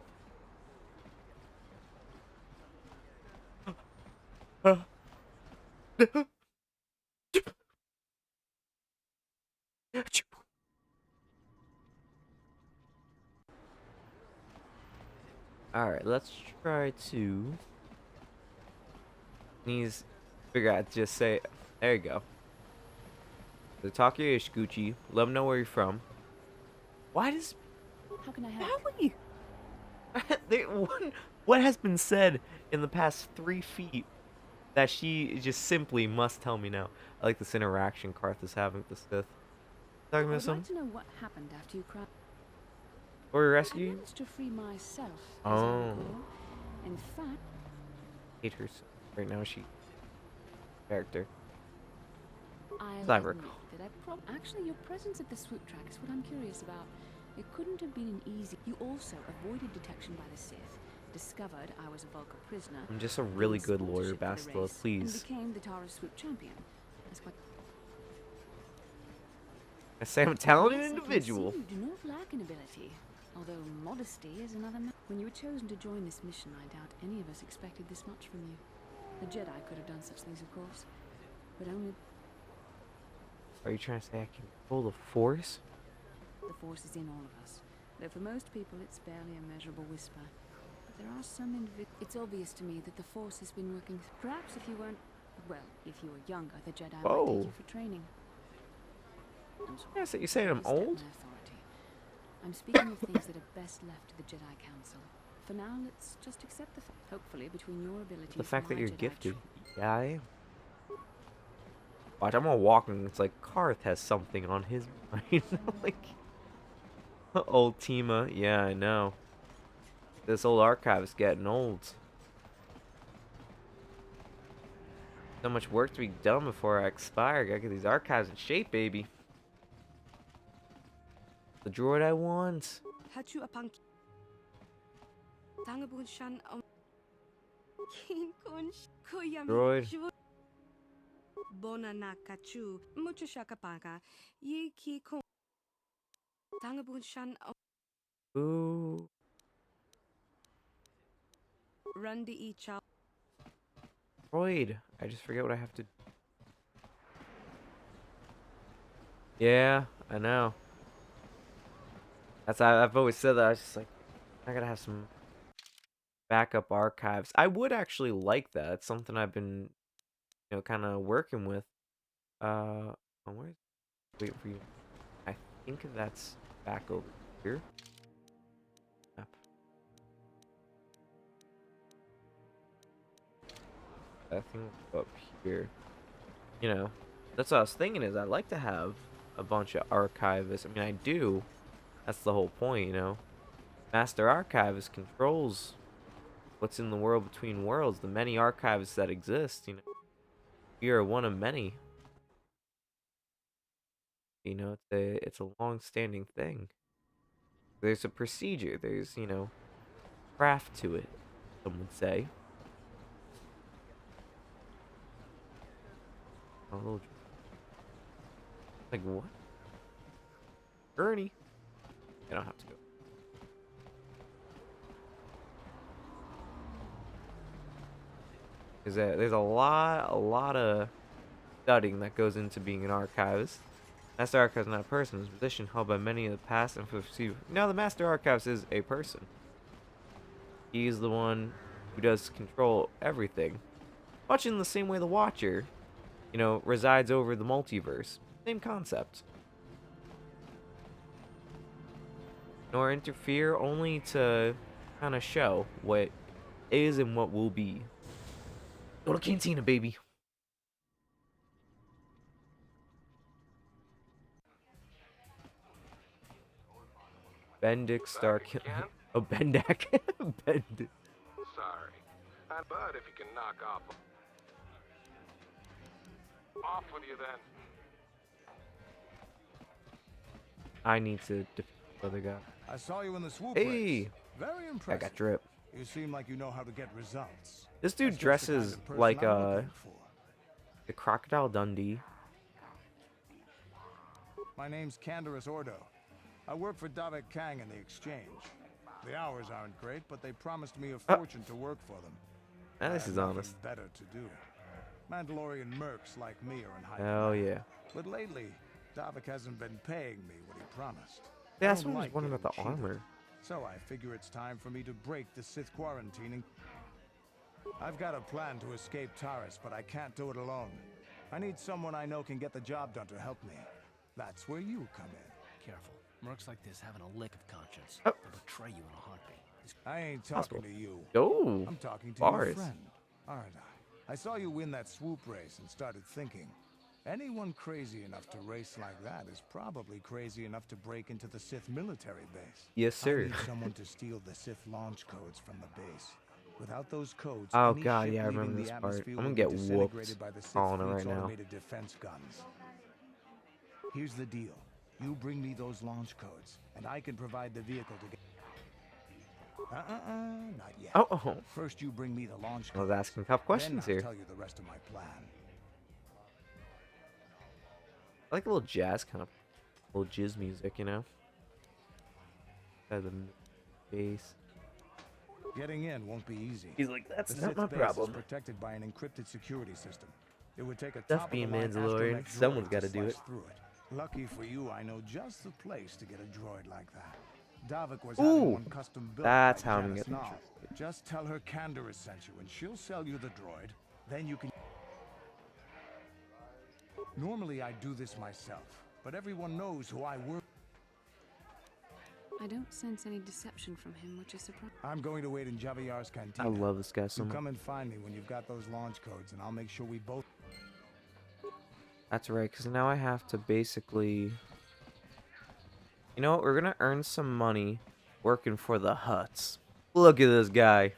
Alright, let's try to figure out, just say, there you go. So talk your ish, Gucci. Let them know where you're from. Why does How can I help? Howie? What has been said in the past 3 feet that she just simply must tell me now? I like this interaction Karth is having with the Sith. Talking about I'd like something? to know what happened after you cried. Or I rescue? managed to free myself. As I Oh. recall. In fact, Hate her right now. She character. I'll Cyber. admit that actually, your presence at the swoop track is what I'm curious about. It couldn't have been an easy. You also avoided detection by the Sith, discovered I was a Vulca prisoner. I'm just a really gained good lawyer, sponsorship for the Bastila. race, Please. And became the Tara swoop champion. That's quite. I say I'm a talented Yes, I can individual. see you do not lack in ability. Although modesty is another matter. When you were chosen to join this mission, I doubt any of us expected this much from you. A Jedi could have done such things, of course, but only Are you trying to say I can control the Force? the Force is in all of us. Though for most people, it's barely a measurable whisper. But there are some individuals. It's obvious to me that the Force has been working. Perhaps if you weren't, well, if you were younger, the Jedi might Whoa. take you for training. I'm sorry. Yeah, so you saying I'm Please step old? my authority. I'm speaking of things that are best left to the Jedi Council. For now, let's just accept the fact. Hopefully, between your abilities The fact and that my you're Jedi gifted. Yeah, I am. Watch, I'm all walking. It's like Karth has something on his mind. Like, old Tima. Yeah, I know. This old archive is getting old. So much work to be done before I expire. Gotta get these archives in shape, baby. The droid I want. Hachu apang Tangabun shan King kun kuyam Droid. Bona na kachu mucha shakapanga Yi ki kun Tangabun shan Ooh. Rundi e chow Droid. I just forget what I have to. Yeah, I know. I've always said that. I was just like, I gotta have some backup archives. I would actually like that. It's something I've been, kind of working with. Oh, where's wait for you? I think that's back over here. Yep. That thing up here. That's what I was thinking. Is I'd like to have a bunch of archivists. I mean, I do. That's the whole point, Master Archivist controls what's in the world between worlds, the many archives that exist, We are one of many. It's a long-standing thing. There's a procedure, there's, craft to it, some would say. A little like what? Ernie. I don't have to go. There's a lot of studying that goes into being an archivist. Master Archivist is not a person. It's a position held by many of the past and future. The Master Archivist is a person. He's the one who does control everything. Much in the same way the Watcher, resides over the multiverse. Same concept. Nor interfere, only to kind of show what is and what will be. Go to Cantina, baby. Bendick Stark. Oh, Bendak. Bendick. Sorry. But if you can knock off with you then. I need to defeat the other guy. I saw you in the swoop Hey! race. Very I impressive. got drip. You seem like you know how to get results. This dude That's just the dresses kind of person like I'm looking for. the Crocodile Dundee. My name's Canderous Ordo. I work for Davik Kang in the exchange. The hours aren't great, but they promised me a fortune to work for them. Now I this have is nothing honest. better to do. Mandalorian mercs like me are in high Hell demand. yeah. But lately, Davik hasn't been paying me what he promised. Yeah, I that's don't what I was like wondering about the getting cheated. armor. So I figure it's time for me to break the Sith quarantining. I've got a plan to escape Taris, but I can't do it alone. I need someone I know can get the job done to help me. That's where you come in. Careful. Mercs like this haven't a lick of conscience. Oh. They'll betray you in a heartbeat. I ain't Possible. talking to you. Oh, I'm talking to bars. your friend, aren't I? I saw you win that swoop race and started thinking. Anyone crazy enough to race like that is probably crazy enough to break into the Sith military base. Yes, sir. I need someone to steal the Sith launch codes from the base. Without those codes, Oh any god, ship yeah, I leaving remember the this part. atmosphere I'm will gonna be get whooped disintegrated by the Sith calling it fleet's right now. automated defense guns. Here's the deal. You bring me those launch codes, and I can provide the vehicle to get... not yet. Oh. First you bring me the launch I was codes. asking tough questions then I'll here. tell you the rest of my plan. I like a little jazz kind of, little jizz music, you know? The bass. Getting in won't be easy. He's like, that's The not Sith my base problem. is protected by an encrypted security system. It would take a Tough being top-of-the-line Mandalorian. astromech Someone's droid gotta to do slice it. through it. Lucky for you, I know just the place to get a droid like that. Davik was Ooh, having one custom built that's by how I'm Janice getting Nall. Just tell her Candaris sent you, and she'll sell you the droid. Then you can... Normally I do this myself, but everyone knows who I work. I don't sense any deception from him, which is surprising. I'm going to wait in Javier's cantina. I love this guy so You much. come and find me when you've got those launch codes, and I'll make sure we both... That's right, because now I have to basically... You know what? We're going to earn some money working for the Hutts. Look at this guy.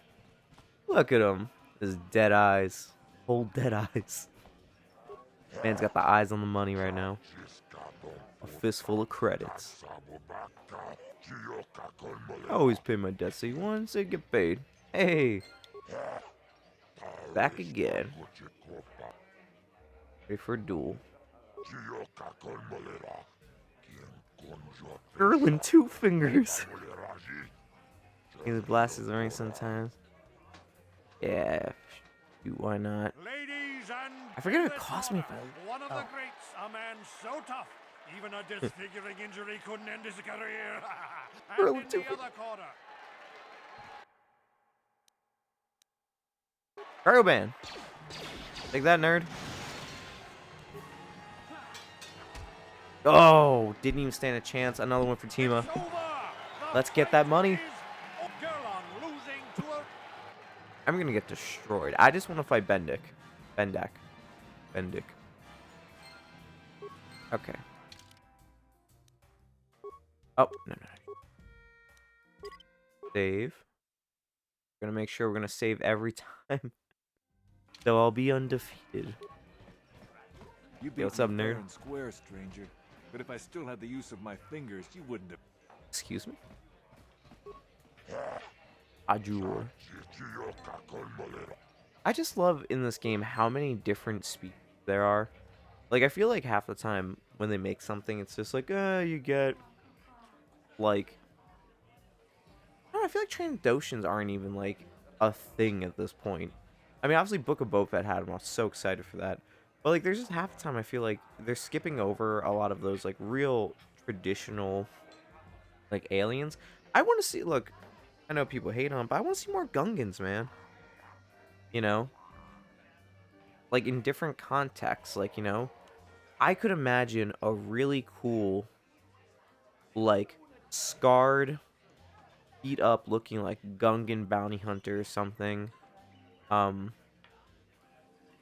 Look at him. His dead eyes. Whole dead eyes. Man's got the eyes on the money right now. A fistful of credits. I always pay my debts, so you want to get paid. Hey. Back again. Ready for a duel. Erlin Two Fingers. His glasses are ring sometimes. Yeah, shoot, why not? Ladies and I forget it cost me if I... one of the greats, a man so tough, even a disfiguring injury couldn't end his career. And Erlin in Two the Fingers. other corner, Cargo ban. Take that, nerd. Oh, didn't even stand a chance. Another one for Tima. it's over. The Let's get that money. fight is Gerlon losing to a... I'm gonna get destroyed. I just want to fight Bendik. Bendak. Okay. Oh, no. Save. We're gonna make sure we're gonna save every time. So I'll be undefeated. You Hey, what's beat up, me fair nerd? and square, stranger. But if I still had the use of my fingers, you wouldn't have. Excuse me? Ajur. I just love in this game how many different species there are. Like, I feel like half the time when they make something, it's just like, you get, like... I don't know, I feel like Trandoshans aren't even, like, a thing at this point. I mean, obviously, Book of Boba Fett had them. I was so excited for that. But, like, there's just half the time I feel like they're skipping over a lot of those, like, real traditional, like, aliens. I want to see, look, I know people hate on them, but I want to see more Gungans, man. You know? Like, in different contexts, like, you know? I could imagine a really cool, like, scarred, beat up looking like Gungan bounty hunter or something.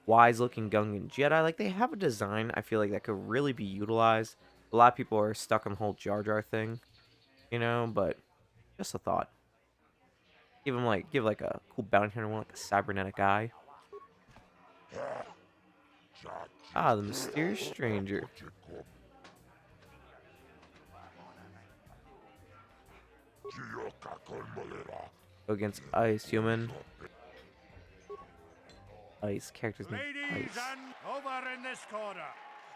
Wise looking Gungan Jedi. Like, they have a design I feel like that could really be utilized. A lot of people are stuck on the whole Jar Jar thing, you know, but just a thought. Give like a cool bounty hunter one, like a cybernetic eye. Ah, the mysterious stranger. Go against Ice Human. Ice characters named Ladies Ice. and over in this corner,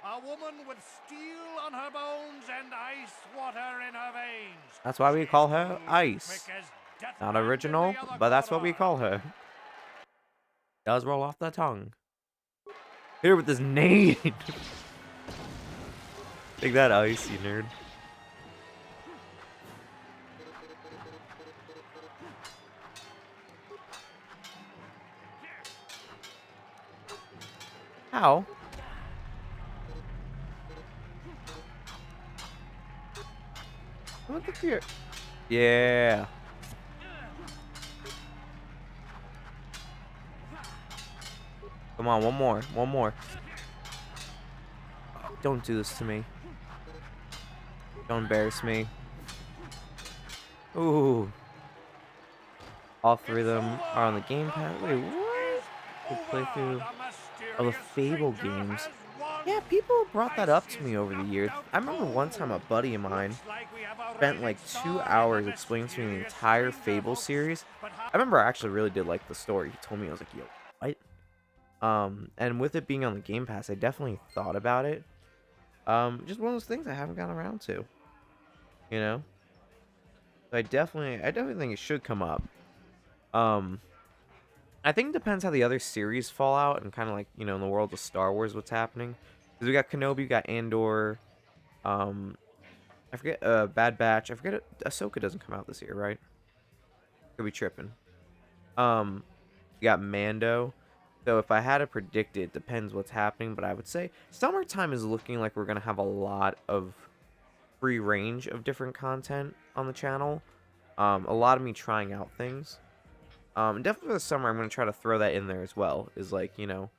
A woman with steel on her bones and ice water in her veins. That's why we call her Ice. Not original, but that's what we call her. Does roll off the tongue. Here with this nade. Take that, Ice, you nerd. How? What the fear? Yeah. Come on, one more. One more. Don't do this to me. Don't embarrass me. Ooh. All three of them are on the Game Pass. Wait, what? The playthrough of the Fable games. Yeah, people brought that up to me over the years. I remember one time a buddy of mine spent like 2 hours explaining to me the entire Fable series. I remember I actually really did like the story. He told me, I was like, yo, what? And with it being on the Game Pass, I definitely thought about it. Just one of those things I haven't gotten around to. You know? So I definitely think it should come up. I think it depends how the other series fall out and kind of like, you know, in the world of Star Wars, what's happening. Because we got Kenobi, we got Andor, I forget, Bad Batch. I forget Ahsoka doesn't come out this year, right? Could be tripping. We got Mando. So if I had to predict it, depends what's happening, but I would say summertime is looking like we're gonna have a lot of free range of different content on the channel. A lot of me trying out things. Definitely for the summer, I'm gonna try to throw that in there as well. Is like, you know,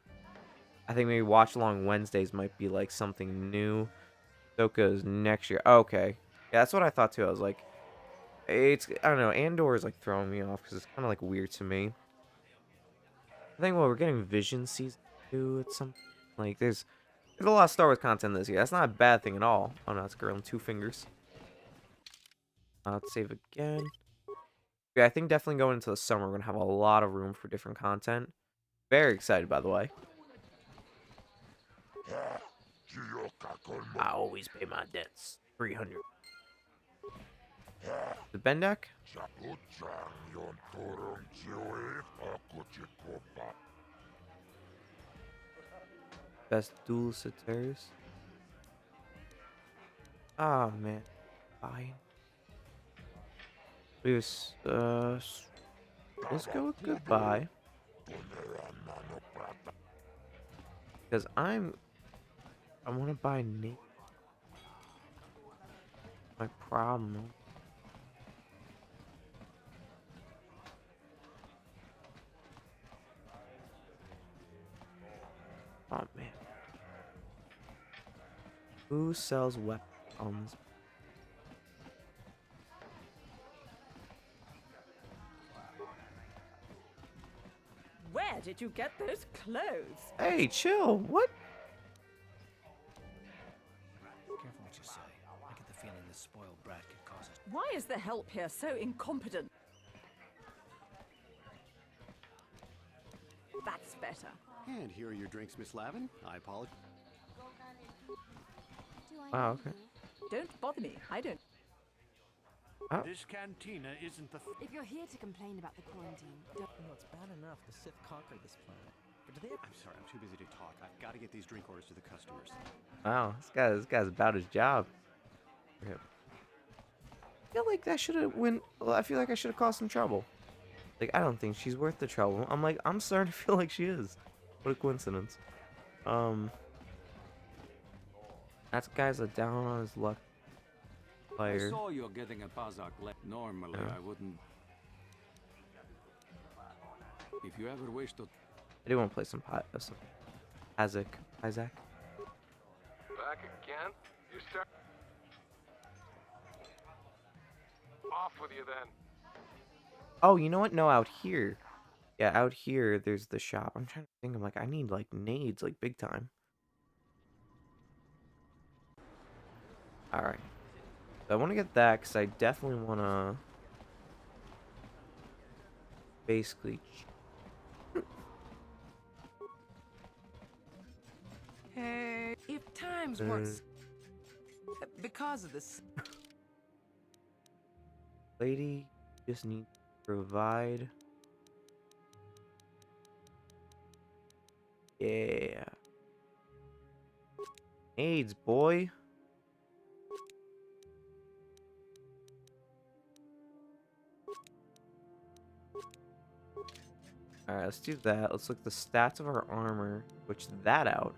I think maybe watch along Wednesdays might be like something new. Ahsoka's next year. Oh, okay, yeah, that's what I thought too. I was like, I don't know. Andor is like throwing me off because it's kind of like weird to me. I think we're getting Vision season 2 at some like there's a lot of Star Wars content this year. That's not a bad thing at all. Oh no, it's a girl in 2 fingers. Let's save again. Yeah, I think definitely going into the summer, we're gonna have a lot of room for different content. Very excited, by the way. I always pay my debts. 300. The Bendak? Best dual Ceteris. Oh man. Fine. Let's go with goodbye. Because I want to buy Nate. My problem. Oh man. Who sells weapons? Where did you get those clothes? Hey, chill. What? Careful what you say. I get the feeling this spoiled brat could cause us. Why is the help here so incompetent? That's better. And here are your drinks, Miss Lavin. I apologize. Wow, okay. Don't bother me. I don't. Oh. This cantina isn't the... If you're here to complain about the quarantine, don't... You know, it's bad enough the Sith conquered this planet. But do they have... I'm sorry, I'm too busy to talk. I've got to get these drink orders to the customers. Wow, this guy's about his job. I feel like that should have went. Well, I feel like I should have caused some trouble. Like, I don't think she's worth the trouble. I'm starting to feel like she is. What a coincidence. That guy's a down on his luck player. I saw you're getting a Bazak left. Normally, Yeah. I wouldn't. If you ever wish to. I do want to play some Isaac. Back again? You start. Off with you then. Oh, you know what? No, out here. Yeah, out here, there's the shop. I'm trying to think. I'm like, I need like nades, like big time. All right. So I want to get that because I definitely want to basically. Hey, If times weren't because of this. Lady just needs to provide. Yeah. AIDS, boy. Alright, let's do that. Let's look at the stats of our armor. Switch that out.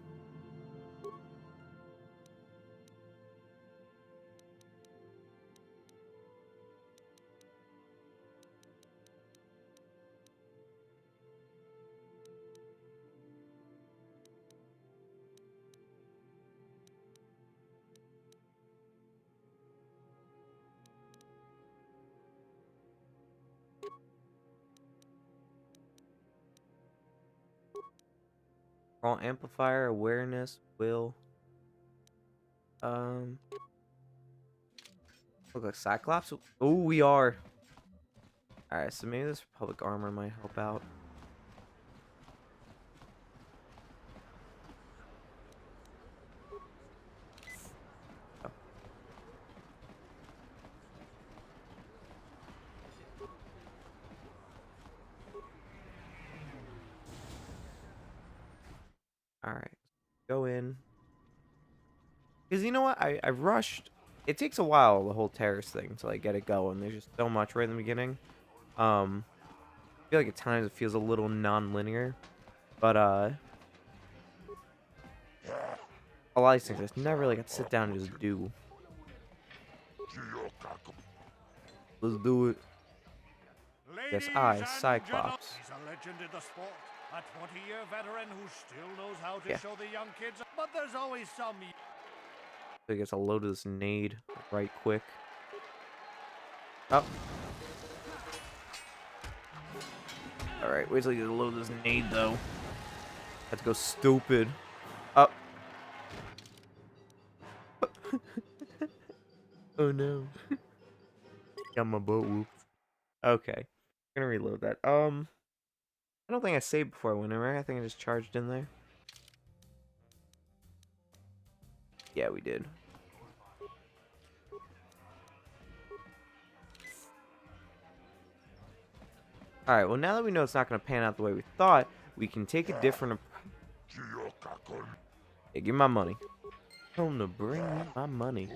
All amplifier, awareness, will. Look like Cyclops. Oh, we are. Alright, so maybe this Republic armor might help out. Oh. Alright, go in. Because you know what? I rushed. It takes a while, the whole terrorist thing, to like get it going. There's just so much right in the beginning. I feel like at times it feels a little non-linear. But a lot of these things I just never really got to sit down and just do. Let's do it. Yes, I, Cyclops. He's a legend in the sport. A 20-year veteran who still knows how to Yeah. show the young kids. But there's always some. So I guess I'll load this nade right quick. Oh. Alright, wait till you load this nade though. Have to go stupid. Oh. Oh no. Got my boat whooped. Okay. I'm gonna reload that. I don't think I saved before I went in, right? I think I just charged in there. Yeah, we did. Alright, well now that we know it's not going to pan out the way we thought, we can take a different approach. Hey, give me my money. Tell him to bring me my money.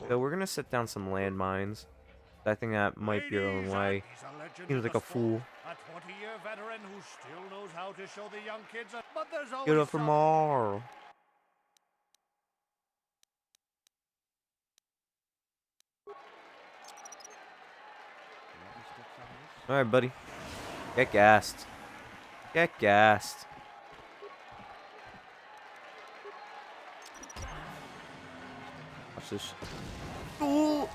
So we're going to set down some landmines. I think that might be our own way. Seems like a fool. A 20-year veteran who still knows how to show the young kids. But there's always Get up for more. Alright, buddy. Get gassed. Get gassed. Watch this. Ooh.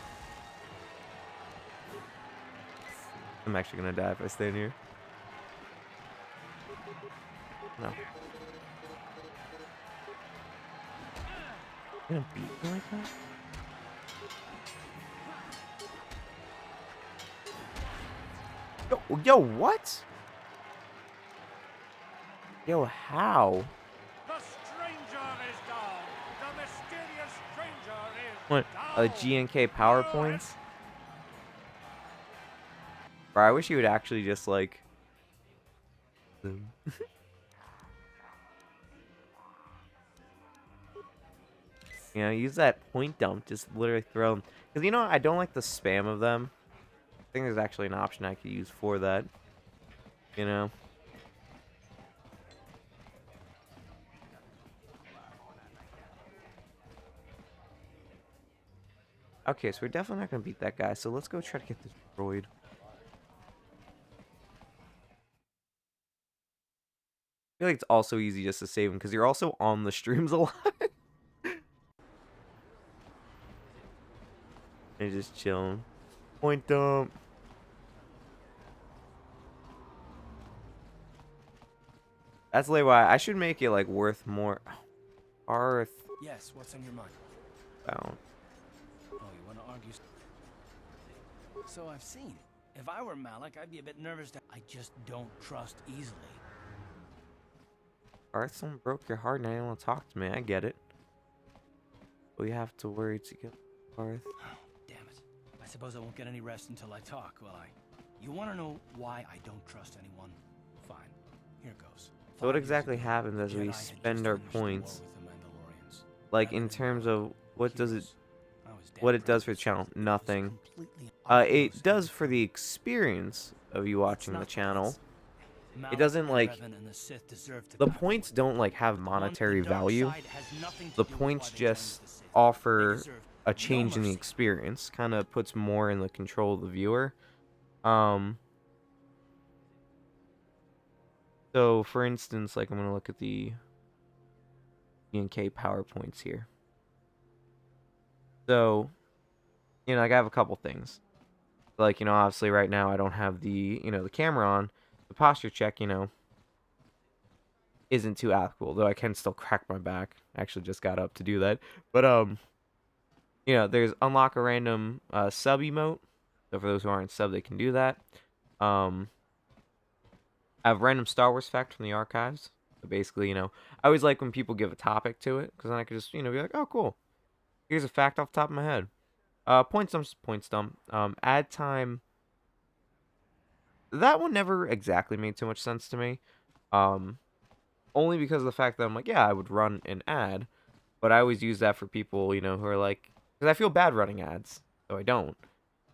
I'm actually gonna die if I stay in here. No. You gonna beat me like that? Yo, what? Yo, how? The stranger is down. The mysterious stranger is What? down. GNK power points? Bro, I wish you would actually just like. You know, use that point dump. Just literally throw them. Because you know, I don't like the spam of them. I think there's actually an option I could use for that. You know. Okay, so we're definitely not going to beat that guy. So let's go try to get this droid. I feel like it's also easy just to save him because you're also on the streams a lot. And just chilling. Point dump. That's literally why I should make it like worth more. Arth. Yes, what's on your mind? Bound. Oh, you want to argue? So I've seen. If I were Malik, I'd be a bit nervous. I just don't trust easily. Alright, someone broke your heart and I didn't want to talk to me. I get it. We have to worry to get Garth. Damn it. I suppose I won't get any rest until I talk, will I? You want to know why I don't trust anyone? Fine. Here goes. So what exactly happens as we spend our points? Like in terms of what it does for the channel? Nothing. It does for the experience of you watching the channel. It doesn't like the points don't like have monetary value. The points just offer a change in the experience, kind of puts more in the control of the viewer. So for instance, like I'm gonna look at the E&K PowerPoints here. So, you know, like I have a couple things. Like, you know, obviously right now I don't have the, you know, the camera on. The posture check, you know, isn't too applicable, though I can still crack my back. I actually just got up to do that. But, you know, there's unlock a random sub emote. So for those who aren't sub, they can do that. I have random Star Wars fact from the archives. So basically, you know, I always like when people give a topic to it, because then I could just, you know, be like, oh, cool. Here's a fact off the top of my head. Point stump. Ad time. That one never exactly made too much sense to me. Only because of the fact that I'm like, yeah, I would run an ad, but I always use that for people, you know, who are like, because I feel bad running ads, so I don't.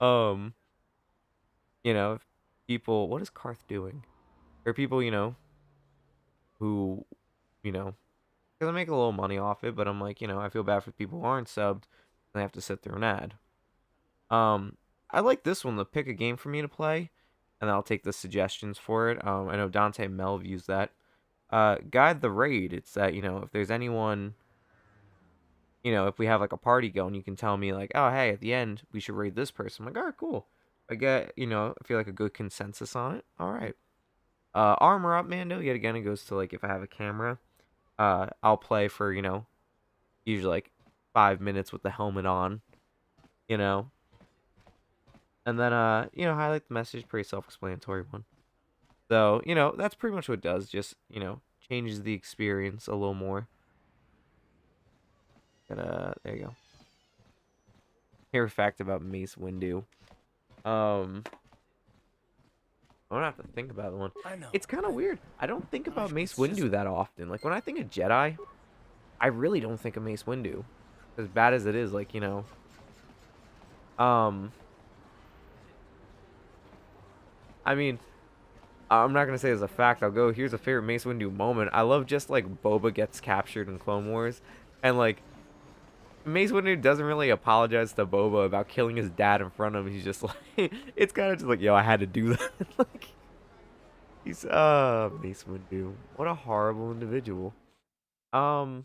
You know, if people, what is Karth doing? There are people, you know, who, you know, because I make a little money off it, but I'm like, you know, I feel bad for people who aren't subbed, and they have to sit through an ad. I like this one, to pick a game for me to play, and I'll take the suggestions for it. I know Dante Melv used that. Guide the raid. It's that, you know, if there's anyone, you know, if we have like a party going, you can tell me like, oh, hey, at the end, we should raid this person. I'm like, all right, cool. I get, you know, I feel like a good consensus on it. All right. Armor up, Mando. Yet again, it goes to like, if I have a camera, I'll play for, you know, usually like 5 minutes with the helmet on, you know. And then, you know, highlight the message, pretty self-explanatory one. So, you know, that's pretty much what it does. Just, you know, changes the experience a little more. There you go. Here a fact about Mace Windu. I'm gonna have to think about one. It's kind of weird. I don't think about Mace Windu that often. Like, when I think of Jedi, I really don't think of Mace Windu. As bad as it is, like, you know. I mean, I'm not gonna say as a fact. I'll go, here's a favorite Mace Windu moment. I love just, like, Boba gets captured in Clone Wars. And, like, Mace Windu doesn't really apologize to Boba about killing his dad in front of him. He's just like, it's kind of just like, yo, I had to do that. Like, he's, Mace Windu. What a horrible individual. Okay.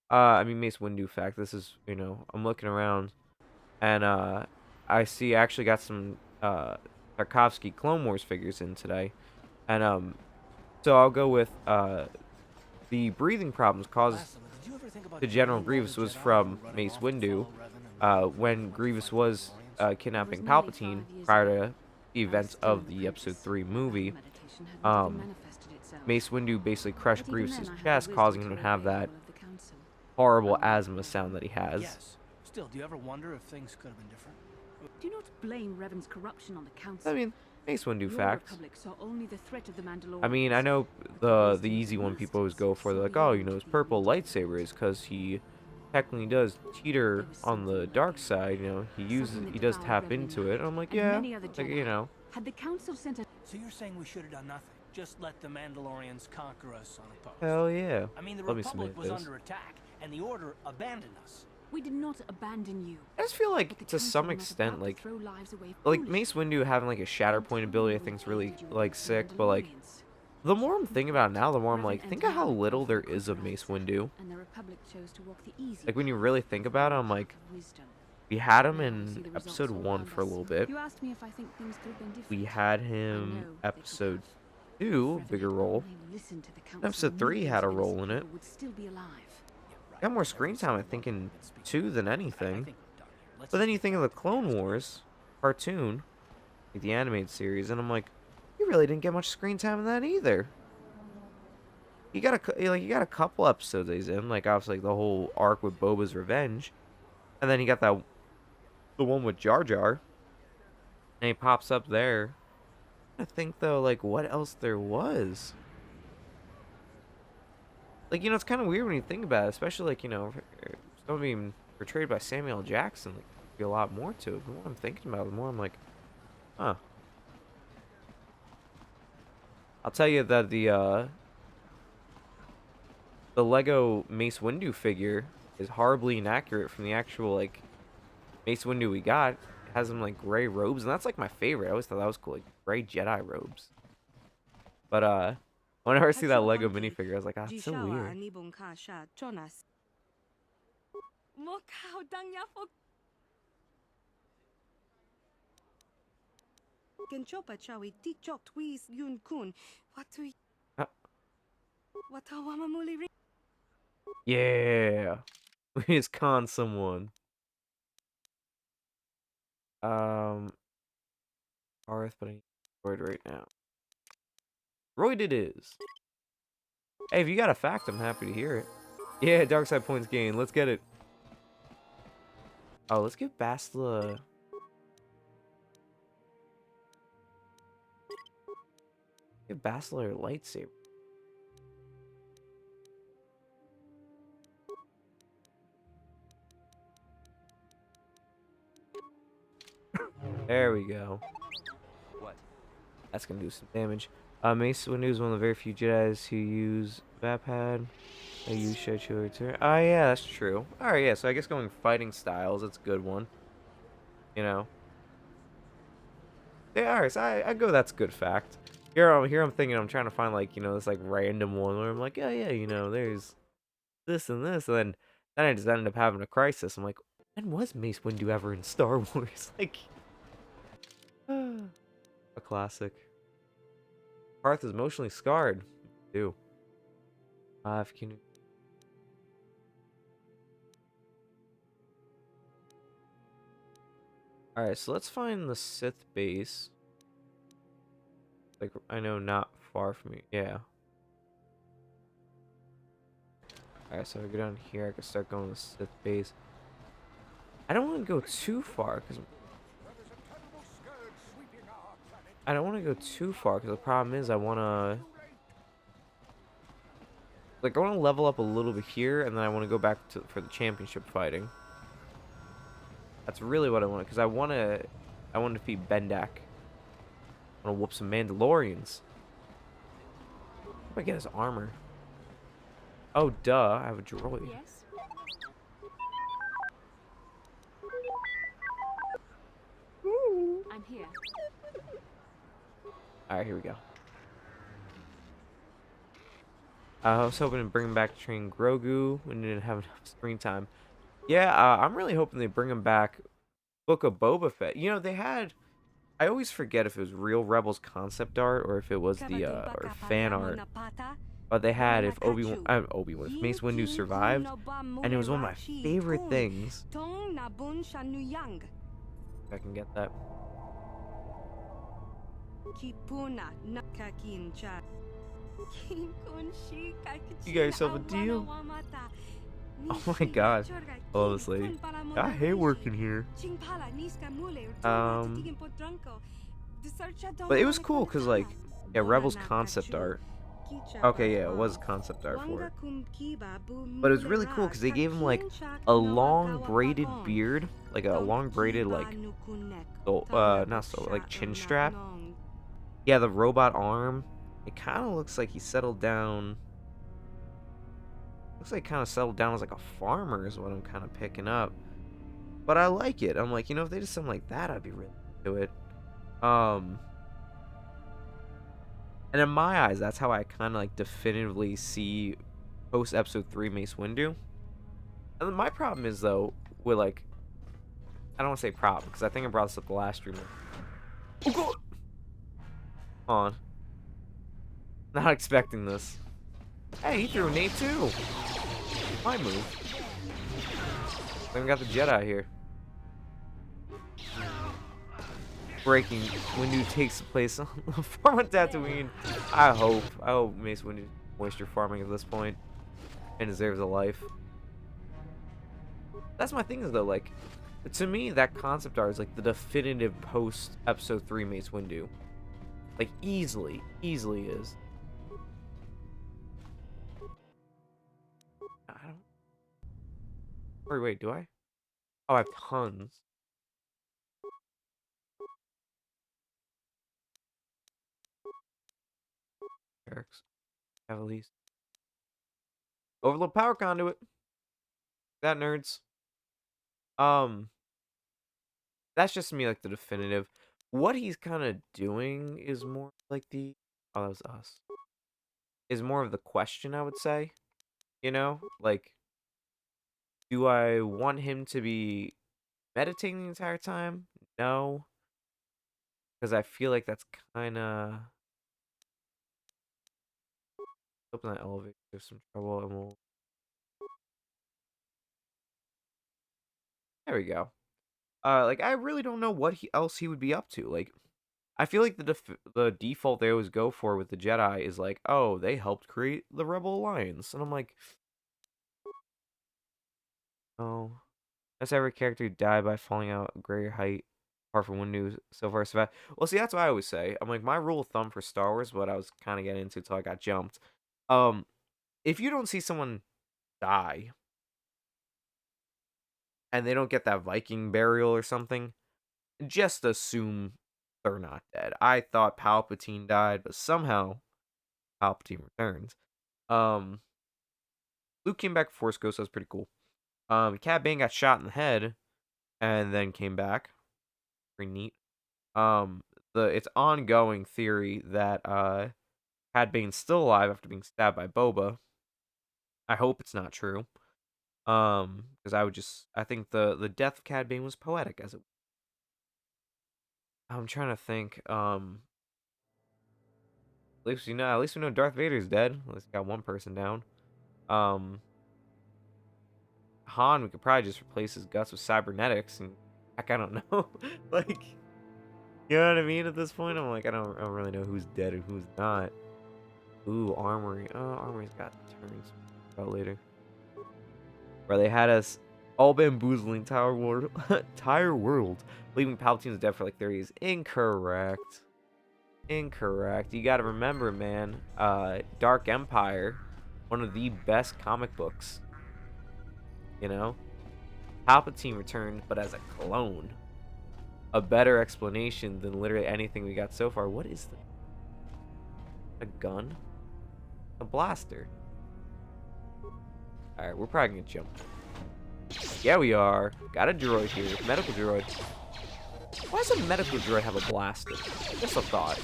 I mean, Mace Windu fact. This is, you know, I'm looking around, and, I see I actually got some, Tarkovsky Clone Wars figures in today. And, so I'll go with, the breathing problems caused to General Grievous was from Mace Windu, when Grievous was kidnapping Palpatine prior to the events of the Episode 3 movie. Mace Windu basically crushed Grievous's chest, causing him to have that horrible asthma sound that he has. Yes. Still, do you ever wonder if things could have been different? Do not blame Revan's corruption on the council. I mean, Mace Windu facts. Saw only the threat of the Mandalorians. I mean, I know the easy one people always go for. They're like, oh, you know, his purple lightsaber is because he technically does teeter on the dark side. You know, he does tap into it. And I'm like, yeah, like, you know. Had the council sent a... So you're saying we should have done nothing? Just let the Mandalorians conquer us unopposed? Hell yeah. I mean, the Republic was under attack, and the Order abandoned us. We did not abandon you. I just feel like, to some extent, like Mace Windu having, like, a Shatterpoint ability, I think is really, like, sick, but, like, the more I'm thinking about it now, the more I'm like, think of how little there is of Mace Windu. Like, when you really think about it, I'm like, we had him in Episode 1 for a little bit. We had him Episode 2, bigger role. Episode 3 had a role in it. Got more screen time, I think, in 2 than anything. But then you think of the Clone Wars cartoon, like the animated series, and I'm like, you really didn't get much screen time in that either. you got a couple episodes that he's in, like obviously like, the whole arc with Boba's revenge, and then you got the one with Jar Jar, and he pops up there. I think though, like what else there was. Like, you know, it's kind of weird when you think about it, especially like, you know, someone being portrayed by Samuel L. Jackson, like, be a lot more to it. The more I'm thinking about it, the more I'm like, huh. I'll tell you that the Lego Mace Windu figure is horribly inaccurate from the actual like Mace Windu we got. It has them like gray robes, and that's like my favorite. I always thought that was cool, like gray Jedi robes. But whenever I see that Lego minifigure, I was like, ah, it's so weird. Yeah, we just con someone. Arth, but I need Royd right now. Royd it is. Hey, if you got a fact, I'm happy to hear it. Yeah, dark side points gained. Let's get it. Oh, let's give Bastila. Give Bastila a lightsaber. There we go. What? That's gonna do some damage. Mace Windu is one of the very few Jedis who use Vapad. I use Shechua too. Oh yeah, that's true. Alright, yeah, so I guess going fighting styles, that's a good one. You know. Yeah, alright, so I go that's a good fact. Here I'm thinking I'm trying to find like, you know, this like random one where I'm like, yeah, you know, there's this and this, and then I just ended up having a crisis. I'm like, when was Mace Windu ever in Star Wars? Like a classic. Parth is emotionally scarred. Too. Can you... Alright, so let's find the Sith base. Like, I know not far from me. Yeah. Alright, so I go down here. I can start going to the Sith base. I don't want to go too far, because... I don't want to go too far, because the problem is I want to... Like, I want to level up a little bit here, and then I want to go back for the championship fighting. That's really what I want, because I want to defeat Bendak. I want to whoop some Mandalorians. How do I get his armor? Oh, duh, I have a droid. Yes? I'm here. Alright, here we go. I was hoping to bring back to train Grogu when they didn't have enough screen time. Yeah, I'm really hoping they bring him back. Book of Boba Fett. You know, they had... I always forget if it was real Rebels concept art or if it was the or fan art. But they had if Obi-Wan, if Mace Windu survived, and it was one of my favorite things. If I can get that. You got yourself a deal. Oh my god. I love this lady. I hate working here. But it was cool because, like, yeah, Rebels concept art. Okay, yeah, it was concept art for it. But it was really cool because they gave him, like, a long braided beard. Like, a long braided, like, like, chin strap. Yeah, the robot arm. It kind of looks like he settled down. Looks like he kind of settled down as like a farmer is what I'm kind of picking up. But I like it. I'm like, you know, if they did something like that, I'd be really into it. And in my eyes, that's how I kind of like definitively see post episode 3 Mace Windu. And then my problem is though, with like, I don't want to say problem because I think I brought this up the last stream. Oh god! On. Not expecting this. Hey, he threw a nade too. My move. Then we got the Jedi here. Breaking Windu takes the place on the farm on Tatooine. I hope Mace Windu moisture farming at this point and deserves a life. That's my thing is though, like, to me that concept art is like the definitive post episode 3 Mace Windu. Like easily is. I don't. Or wait, do I? Oh, I have tons. Eric's. Have at least. Overload power conduit. That nerds. That's just me like the definitive. What he's kind of doing is more like the. Oh, that was us. Is more of the question, I would say. You know, like, do I want him to be meditating the entire time? No, because I feel like that's kind of. Open that elevator. There's some trouble, and we'll. There we go. Like I really don't know what else he would be up to. Like, I feel like the default they always go for with the Jedi is like, oh, they helped create the Rebel Alliance, and I'm like, oh, that's every character who died by falling out a greater height, apart from Windu so far survived. Well, see, that's what I always say. I'm like, my rule of thumb for Star Wars, what I was kind of getting into until I got jumped. If you don't see someone die and they don't get that Viking burial or something, just assume they're not dead. I thought Palpatine died, but somehow Palpatine returned. Luke came back Force Ghost, so that was pretty cool. Cad Bane got shot in the head and then came back. Pretty neat. It's ongoing theory that Cad Bane's still alive after being stabbed by Boba. I hope it's not true. Because I think the death of Cad Bane was poetic as it. I'm trying to think. At least we know Darth Vader's dead. At least we got one person down. Han, we could probably just replace his guts with cybernetics, and heck, I don't know. Like, you know what I mean? At this point, I'm like, I don't really know who's dead and who's not. Ooh, Armory. Oh, Armory's got turns. About later. Where they had us all bamboozling Tire World, leaving Palpatine's dead for like 30 years. Incorrect. You gotta remember, man, Dark Empire, one of the best comic books. You know? Palpatine returned, but as a clone. A better explanation than literally anything we got so far. What is this? A gun? A blaster? Alright, we're probably gonna jump. Yeah, we are. Got a droid here. Medical droid. Why does a medical droid have a blaster? Just a thought.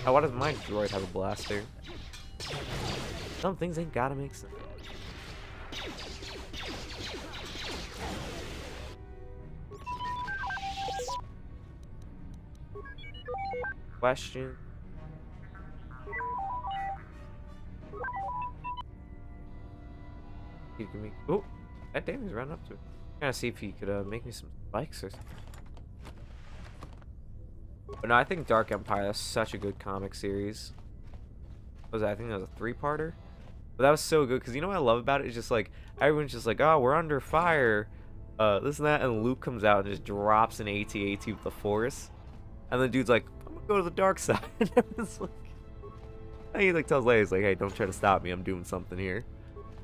Oh, why does my droid have a blaster? Some things ain't gotta make sense. Question. You can make. Oh, that Damon's running up to it. Trying to see if he could make me some spikes or something. But no, I think Dark Empire, that's such a good comic series. What was that? I think that was a 3-parter. But that was so good because you know what I love about it? It's just like everyone's just like, oh, we're under fire, this and that, and Luke comes out and just drops an AT-AT with the Force, and the dude's like, I'm gonna go to the dark side. And it's like, and he like tells Leia, he's like, hey, don't try to stop me. I'm doing something here.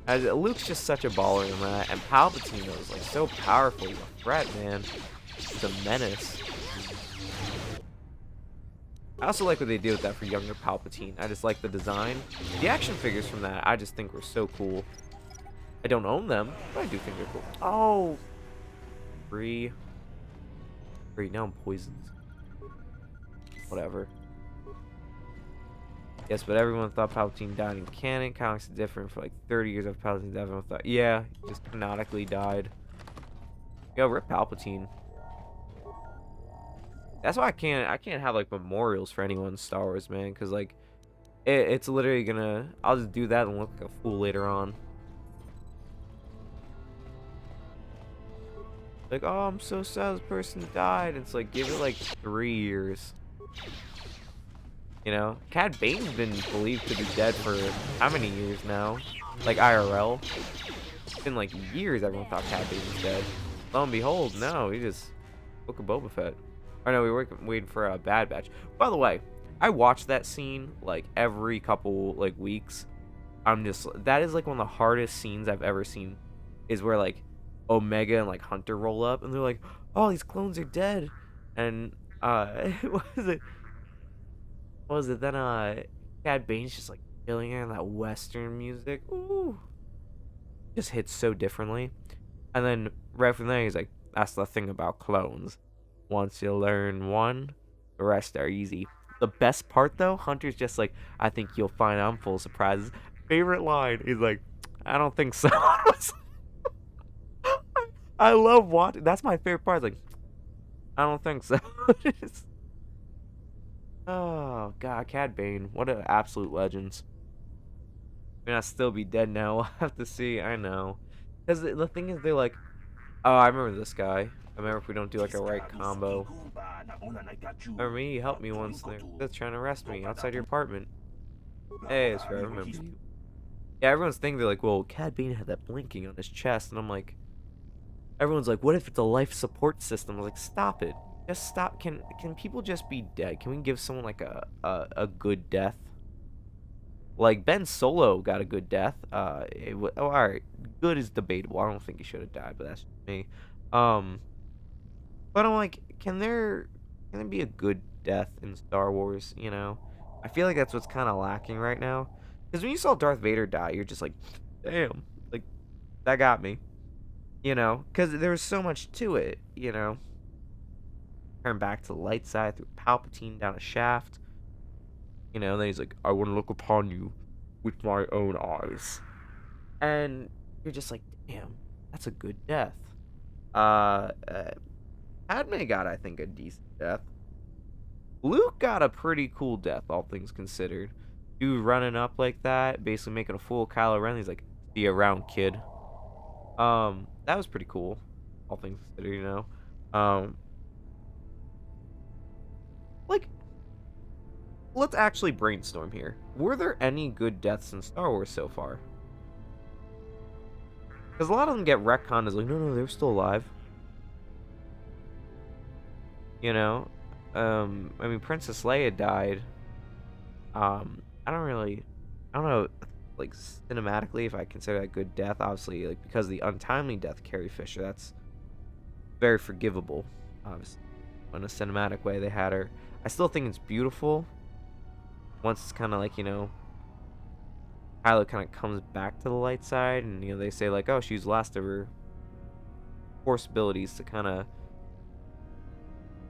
And Luke's just such a baller in that, and Palpatine is like so powerful, he's a threat, man. He's a menace. I also like what they did with that for younger Palpatine. I just like the design. The action figures from that, I just think were so cool. I don't own them, but I do think they're cool. Oh! Free. Now I'm poisoned. Whatever. Yes, but everyone thought Palpatine died in canon. Comics are different. For like 30 years after Palpatine died, everyone thought, yeah, he just canonically died. Yo, rip Palpatine. That's why I can't have like memorials for anyone in Star Wars, man, because like it's literally gonna, I'll just do that and look like a fool later on. Like, oh, I'm so sad this person died. It's like, give it like 3 years. You know, Cad Bane's been believed to be dead for how many years now? Like IRL. It's been like years everyone thought Cad Bane was dead. Lo and behold, no, he just Book of Boba Fett. Or no, we were waiting for a Bad Batch. By the way, I watched that scene like every couple like weeks. That is like one of the hardest scenes I've ever seen. Is where like Omega and like Hunter roll up and they're like, oh, these clones are dead. And what was it? What was it? Then Cad Bane's just like killing her in that Western music. Ooh. Just hits so differently. And then right from there he's like, that's the thing about clones. Once you learn one, the rest are easy. The best part though, Hunter's just like, I think you'll find I'm full of surprises. Favorite line is like, I don't think so. I love watching. That's my favorite part. It's like, I don't think so. Oh god, Cad Bane, what an absolute legend. I mean, I'll still be dead now. We'll have to see. I know, because the thing is, they're like, oh, I remember this guy. I remember if we don't do like a right combo. Remember me? You helped me once. They're trying to arrest me outside your apartment. Hey, it's fair. I remember you. Yeah, everyone's thinking they're like, well, Cad Bane had that blinking on his chest, and I'm like, everyone's like, what if it's a life support system? I was like, stop it. Just stop. Can people just be dead? Can we give someone like a good death? Like Ben Solo got a good death. All right, good is debatable. I don't think he should have died, but that's just me. But I'm like, can there be a good death in Star Wars? You know, I feel like that's what's kind of lacking right now. Because when you saw Darth Vader die, you're just like, damn, like that got me. You know, because there was so much to it. You know. Turn back to the light side through Palpatine down a shaft. You know, and then he's like, I want to look upon you with my own eyes. And you're just like, damn, that's a good death. Padme got, I think, a decent death. Luke got a pretty cool death, all things considered. Dude running up like that, basically making a fool of Kylo Ren. He's like, see you around, kid. That was pretty cool, all things considered, you know. Like, let's actually brainstorm here. Were there any good deaths in Star Wars so far? Because a lot of them get retconned as like, no, they're still alive. You know? I mean, Princess Leia died. I don't know, like, cinematically, if I consider that a good death. Obviously, like, because of the untimely death of Carrie Fisher, that's very forgivable, obviously. In a cinematic way, they had her. I still think it's beautiful. Once it's kind of like, you know, Kylo kind of comes back to the light side, and, you know, they say, like, oh, she used the last of her Force abilities to kind of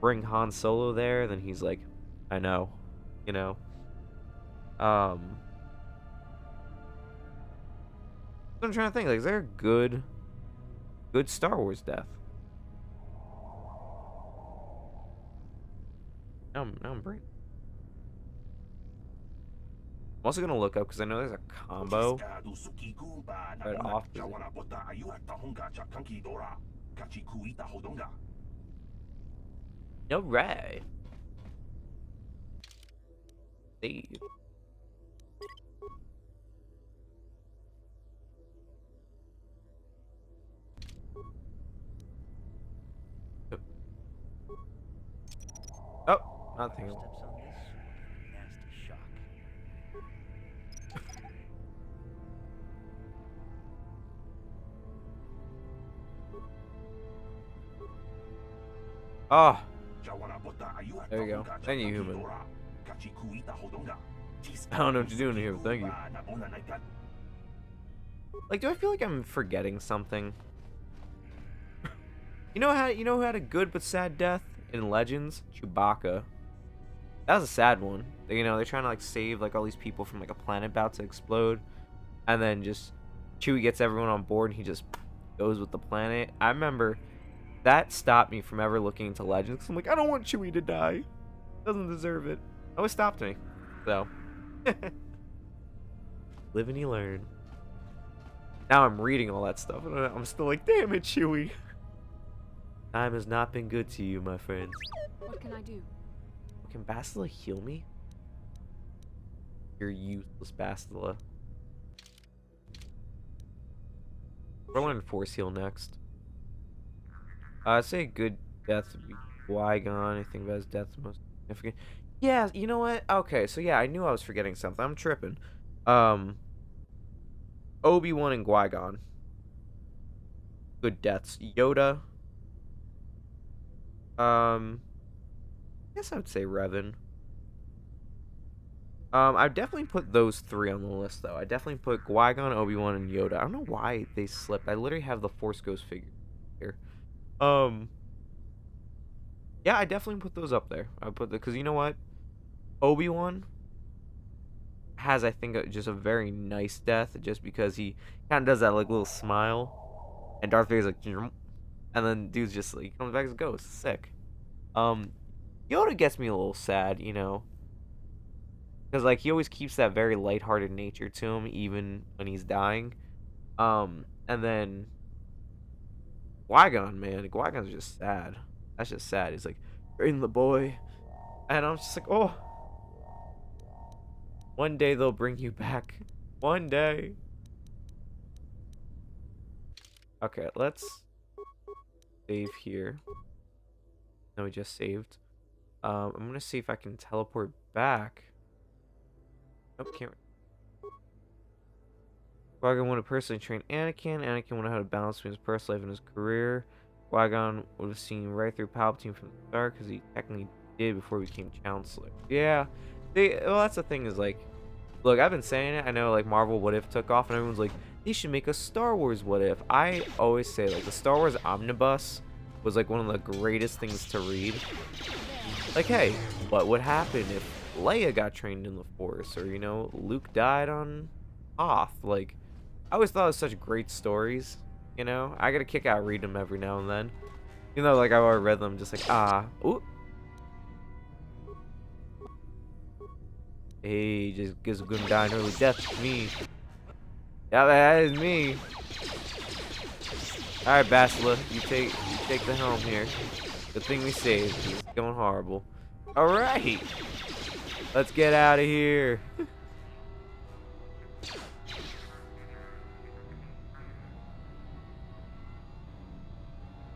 bring Han Solo there. Then he's like, I know, you know. I'm trying to think, like, is there a good Star Wars death? Now I'm brain. I'm also gonna look up because I know there's a combo right off. No right. Save. Oh, nothing. Oh, there you go. Thank you, human. I don't know what you're doing here, but thank you. Like, do I feel like I'm forgetting something? You know who had a good but sad death in Legends? Chewbacca. That was a sad one. You know, they're trying to like save like all these people from like a planet about to explode, and then just Chewie gets everyone on board and he just goes with the planet. I remember that stopped me from ever looking into Legends because I'm like, I don't want Chewie to die. Doesn't deserve it. Always stopped me. So live and you learn. Now I'm reading all that stuff and I'm still like, damn it, Chewie. Time has not been good to you, my friends. What can I do? Can Bastila heal me? You're useless, Bastila. We're learning Force Heal next. I'd say good death would be Qui-Gon. I think that's death the most significant. Yeah, you know what? Okay, so yeah, I knew I was forgetting something. I'm tripping. Obi-Wan and Qui-Gon. Good deaths. Yoda. I guess I would say Revan. I'd definitely put those three on the list, though. I definitely put Qui-Gon, Obi-Wan, and Yoda. I don't know why they slipped. I literally have the Force Ghost figure here. Yeah, I definitely put those up there. I put because you know what, Obi-Wan has, I think, just a very nice death, just because he kind of does that like little smile, and Darth Vader's like, "Jum," and then dude's just like, he comes back as a ghost. Sick. Yoda gets me a little sad, you know. Because, like, he always keeps that very lighthearted nature to him, even when he's dying. And then Qui-Gon, man. Qui-Gon's just sad. That's just sad. He's like, "Train the boy." And I'm just like, oh. One day they'll bring you back. One day. Okay, let's save here. No, we just saved. I'm gonna see if I can teleport back. Nope, can't. Qui-Gon would have personally trained Anakin. Anakin would have had a balance between his personal life and his career. Qui-Gon would have seen right through Palpatine from the start, because he technically did before he became Chancellor. Yeah, well, that's the thing is, like, look, I've been saying it. I know, like, Marvel What If took off, and everyone's like, they should make a Star Wars What If. I always say, like, the Star Wars Omnibus was, like, one of the greatest things to read. Like, hey, what would happen if Leia got trained in the Force, or, you know, Luke died on Hoth? Like, I always thought it was such great stories, you know? I get a kick out reading them every now and then. Even though, like, I've already read them, just like, ooh. Hey, just gives a good die an early death to me. Yeah, that is me. Alright, Bastila, you take the helm here. Good thing we saved, 'cause it's going horrible. Alright! Let's get out of here.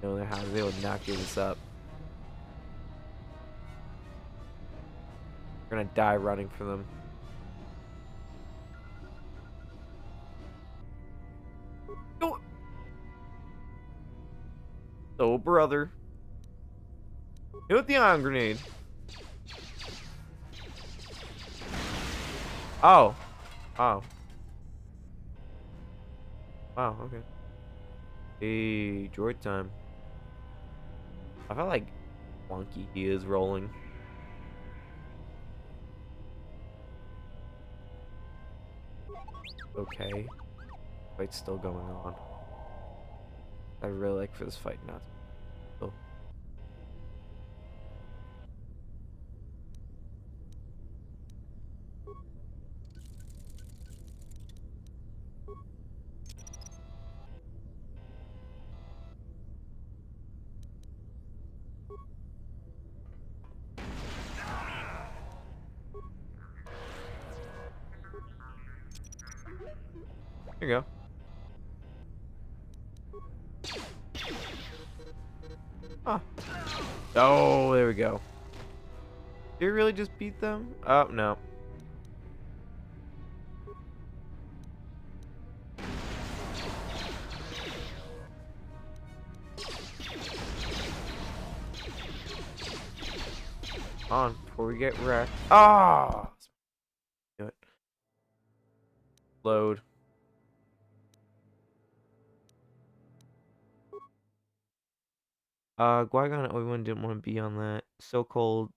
No, their house, they would not give this up. We're gonna die running for them. Oh, oh brother. Hit with the ion grenade. Oh. Oh. Wow, okay. Hey, droid time. I felt like clunky he is rolling. Okay. Fight's still going on. I really like for this fight not to. Oh. There you go. Huh. Oh, there we go. Did we really just beat them? Oh, no. On before we get wrecked. Ah! Oh! Do it. Load. Qui-Gon and Obi-Wan didn't want to be on that so-called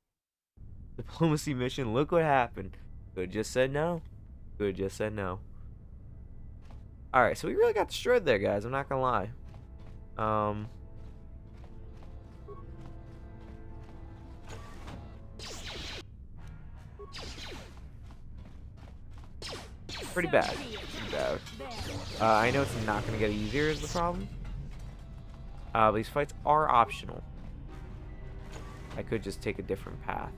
diplomacy mission. Look what happened. Could just said no. Could just said no. Alright, so we really got destroyed there, guys. I'm not gonna lie. Pretty bad. Pretty bad. I know it's not gonna get easier is the problem. These fights are optional. I could just take a different path.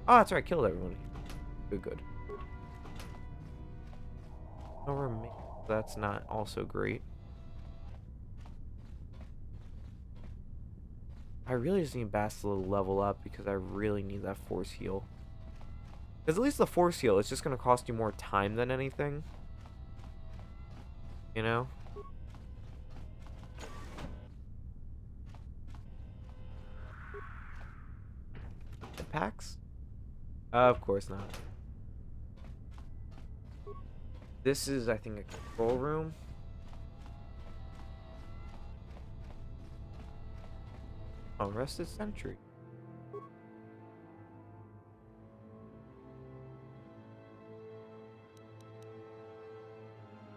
Oh, that's right. I killed everyone. Good, good. No remains. That's not also great. I really just need Bastila to level up because I really need that force heal. Because at least the force heal, it's just going to cost you more time than anything. You know? Packs? Of course not. This is, I think, a control room. Oh, rested sentry.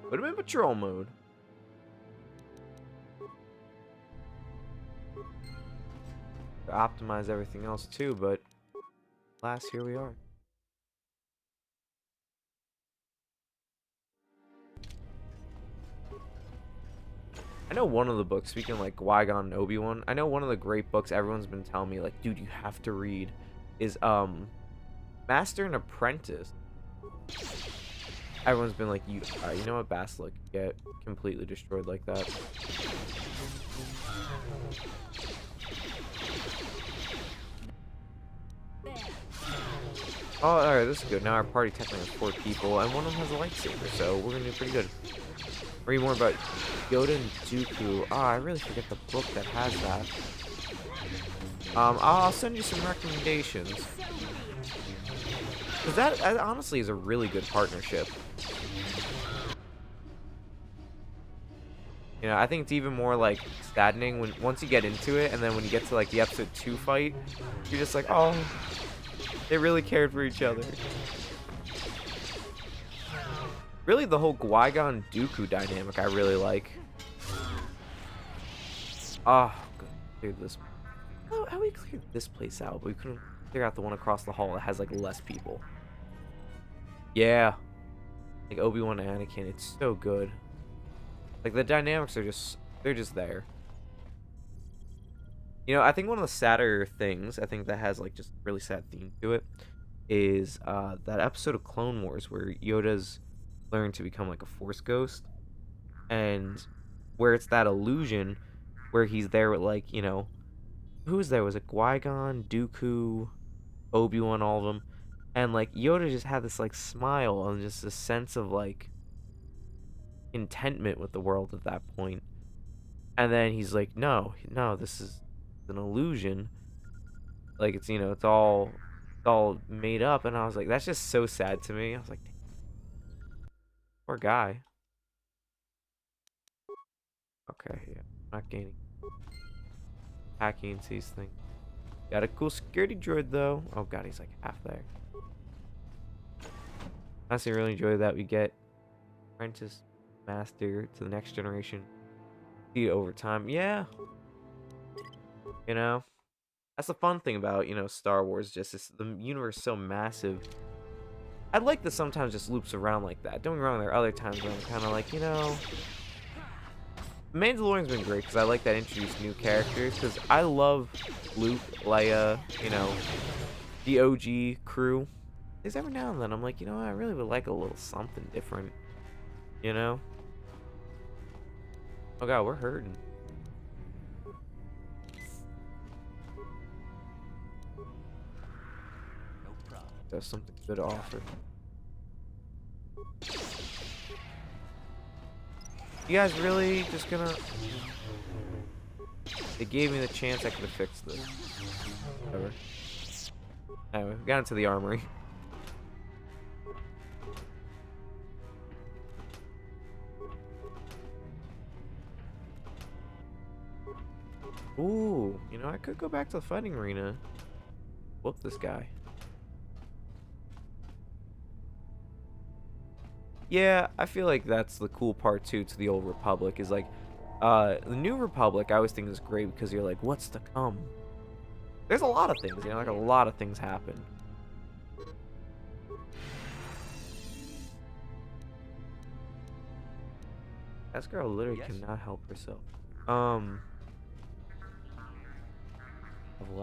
Put him in patrol mode. To optimize everything else too, but alas, here we are. I know one of the books, speaking of like Qui-Gon and Obi-Wan, I know one of the great books everyone's been telling me, like, dude, you have to read, is Master and Apprentice. Everyone's been like, you know what, Bastila get completely destroyed like that. Oh, alright, this is good. Now our party technically has 4 people, and one of them has a lightsaber, so we're gonna do pretty good. Read more about Yoda and Dooku. Oh, I really forget the book that has that. I'll send you some recommendations. Because that honestly is a really good partnership. You know, I think it's even more, like, saddening when once you get into it, and then when you get to, like, the episode 2 fight, you're just like, oh, they really cared for each other. Really, the whole Qui-Gon Dooku dynamic I really like. Oh, cleared this. How we cleared this place out, but we couldn't clear out the one across the hall that has like less people. Yeah, like Obi-Wan and Anakin, it's so good. Like the dynamics are they're just there. You know, I think one of the sadder things, I think that has like just really sad theme to it, is that episode of Clone Wars where Yoda's learned to become like a Force ghost, and where it's that illusion where he's there with like, you know, who was there? Was it Qui-Gon, Dooku, Obi-Wan, all of them? And like Yoda just had this like smile and just a sense of like contentment with the world at that point. And then he's like, no, this is an illusion. Like it's, you know, it's all made up. And I was like, that's just so sad to me. I was like, poor guy. Okay, yeah, not gaining. Hacking these things. Got a cool security droid though. Oh god, he's like half there. Honestly, really enjoy that we get apprentice master to the next generation. See it over time. Yeah. You know, that's the fun thing about, you know, Star Wars. Just is the universe is so massive. I'd like that sometimes just loops around like that. Don't get me wrong, there are other times where I'm kind of like, you know, Mandalorian's been great because I like that introduced new characters. Because I love Luke, Leia, you know, the OG crew. There's every now and then I'm like, you know what, I really would like a little something different, you know? Oh god, we're hurting. No problem. There's something good to offer. You guys really just gonna... They gave me the chance I could have fixed this. Whatever. Anyway, we got into the armory. Ooh, you know, I could go back to the fighting arena. Whoop this guy. Yeah, I feel like that's the cool part too to the old Republic is like, the New Republic I always think is great because you're like, what's to come? There's a lot of things, you know, like a lot of things happen. That girl literally cannot help herself. Level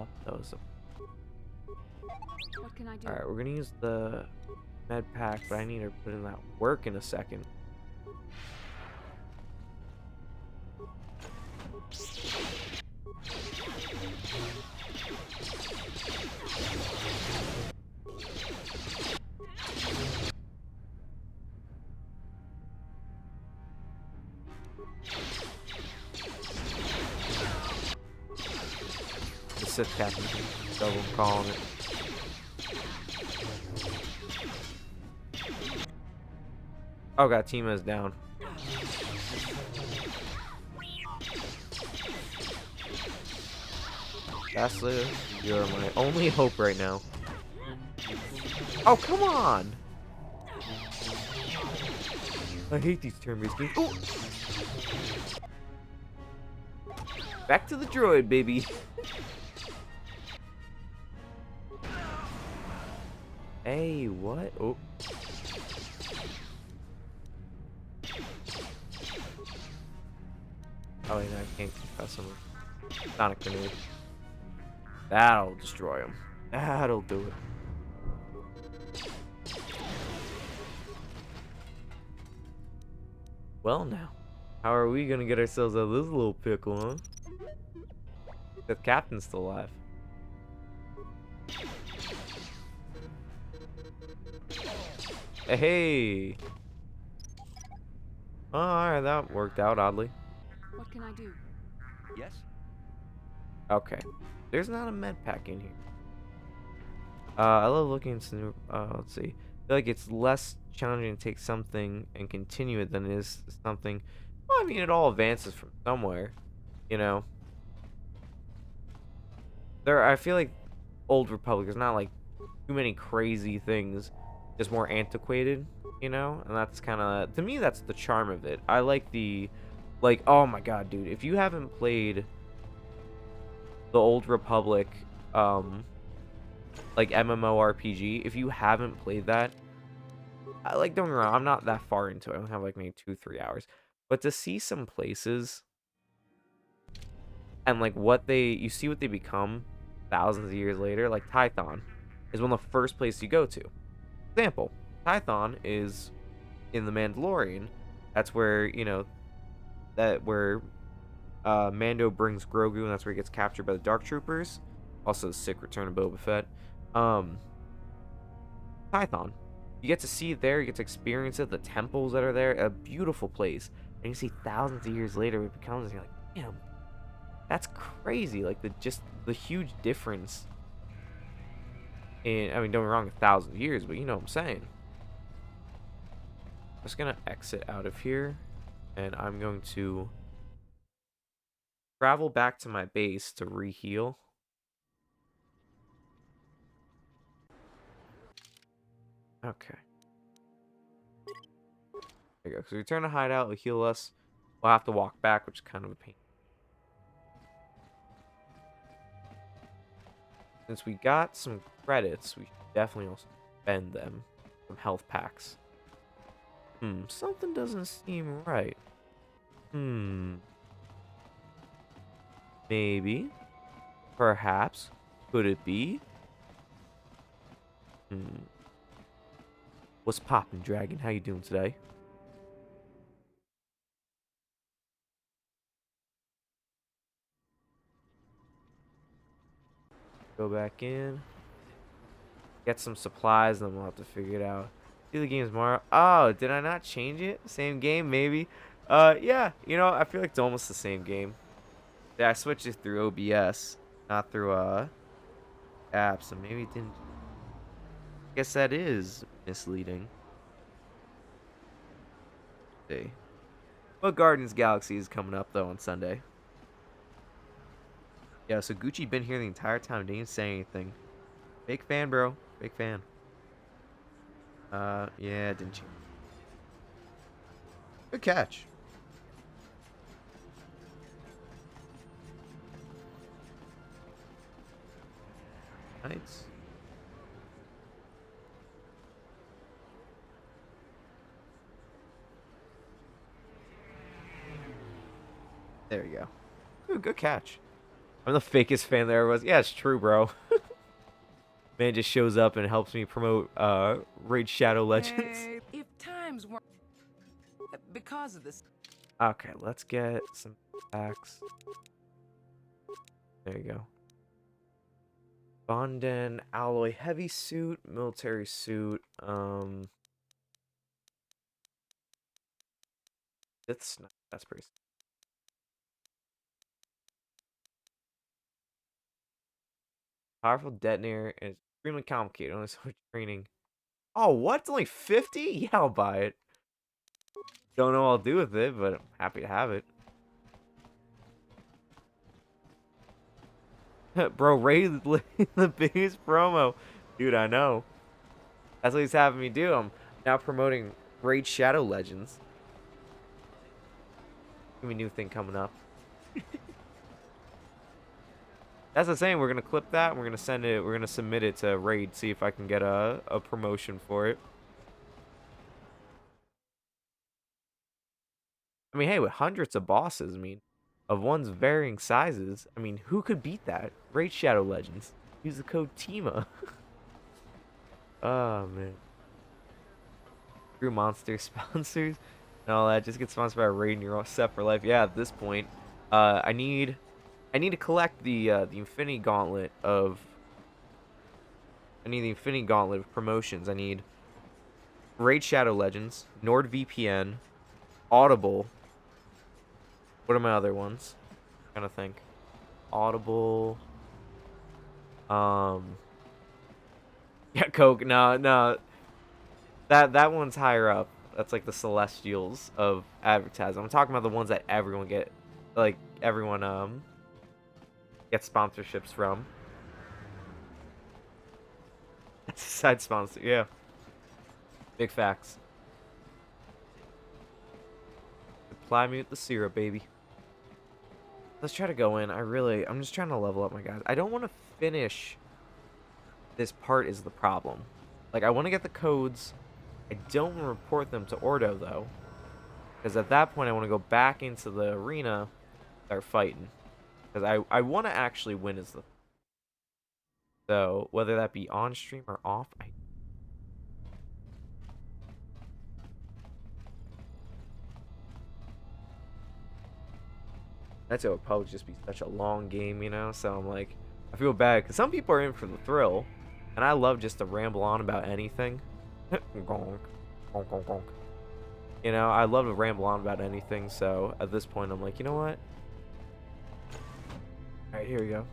up, that was What can I do? Alright, we're gonna use the med pack, but I need to put in that work in a second. The Sith Captain, so I'm calling it. Oh god, Tima's down. Gasly, you're my only hope right now. Oh, come on! I hate these turn-based games. Ooh. Back to the droid, baby. Hey, what? Oh. Oh, wait, no, I can't confess him. Sonic grenade. That'll destroy him. That'll do it. Well, now. How are we gonna get ourselves out of this little pickle, huh? The captain's still alive. Hey! Oh, alright, that worked out oddly. What can I do? Yes? Okay. There's not a med pack in here. I love looking into new, let's see. I feel like it's less challenging to take something and continue it than it is something. Well, I mean, it all advances from somewhere, you know. I feel like Old Republic is not like too many crazy things, just more antiquated, you know. And that's kind of, to me, that's the charm of it. I like like, oh my god, dude, if you haven't played the Old Republic, like MMORPG, if you haven't played that, like, don't get me wrong, I'm not that far into it. I only have like maybe 2-3 hours, but to see some places and like you see what they become thousands of years later, like Tython is one of the first places you go to. Example, Tython is in the Mandalorian. That's where, you know, Mando brings Grogu, and that's where he gets captured by the Dark Troopers. Also, the sick return of Boba Fett. Tython. You get to see it there, you get to experience it, the temples that are there, a beautiful place. And you see thousands of years later it becomes, and you're like, damn, that's crazy. Like, the huge difference in, I mean, don't get me wrong, 1,000 years, but you know what I'm saying. I'm just gonna exit out of here, and I'm going to travel back to my base to re-heal. Okay. There you go. So return to hideout, it'll heal us. We'll have to walk back, which is kind of a pain. Since we got some credits, we should definitely also spend them. Some health packs. Something doesn't seem right. Maybe. Perhaps. Could it be? What's poppin', Dragon? How you doing today? Go back in. Get some supplies, and then we'll have to figure it out. See the games tomorrow. Oh, did I not change it? Same game, maybe. Yeah. You know, I feel like it's almost the same game. Yeah, I switched it through OBS, not through apps, so maybe it didn't. Guess that is misleading. Let's see. Well, Guardians Galaxy is coming up though on Sunday. Yeah, so Gucci been here the entire time, didn't even say anything. Big fan, bro. Big fan. Yeah, didn't change. Good catch. Nice. There you go. Ooh, good catch. I'm the fakest fan there was. Yeah, it's true, bro. Man just shows up and helps me promote Raid Shadow Legends. Hey, if times weren't because of this. Okay, let's get some packs. There you go. Bonden alloy heavy suit, military suit. That's pretty. Powerful detonator and extremely complicated. Only so much training. Oh, what? It's only 50? Yeah, I'll buy it. Don't know what I'll do with it, but I'm happy to have it. Bro, Ray the biggest promo. Dude, I know. That's what he's having me do. I'm now promoting Raid Shadow Legends. Give me a new thing coming up. That's the same. We're gonna clip that. And we're gonna send it. We're gonna submit it to Raid. See if I can get a promotion for it. I mean, hey, with hundreds of bosses, I mean, of ones varying sizes, I mean, who could beat that? Raid Shadow Legends. Use the code TEMA. Oh man. True Monster sponsors and all that. Just get sponsored by Raid and you're all set for life. Yeah, at this point, I need to collect the Infinity Gauntlet of. I need the Infinity Gauntlet of promotions. I need Raid Shadow Legends, NordVPN, Audible. What are my other ones? I'm trying to think. Audible. Yeah, Coke. No. That one's higher up. That's like the Celestials of advertising. I'm talking about the ones that everyone everyone gets sponsorships from. That's a side sponsor, yeah. Big facts. Supply me with the syrup, baby. Let's try to go in. I'm just trying to level up my guys. I don't want to finish this part is the problem. Like, I want to get the codes. I don't want to report them to Ordo, though. Because at that point, I want to go back into the arena, start fighting. Because I want to actually win as the... So, whether that be on stream or off, That's it would probably just be such a long game, you know? So I'm like, I feel bad. Because some people are in for the thrill. And I love just to ramble on about anything. Gonk. Gonk, gonk, gonk. You know, I love to ramble on about anything. So at this point, I'm like, you know what? Alright, here we go.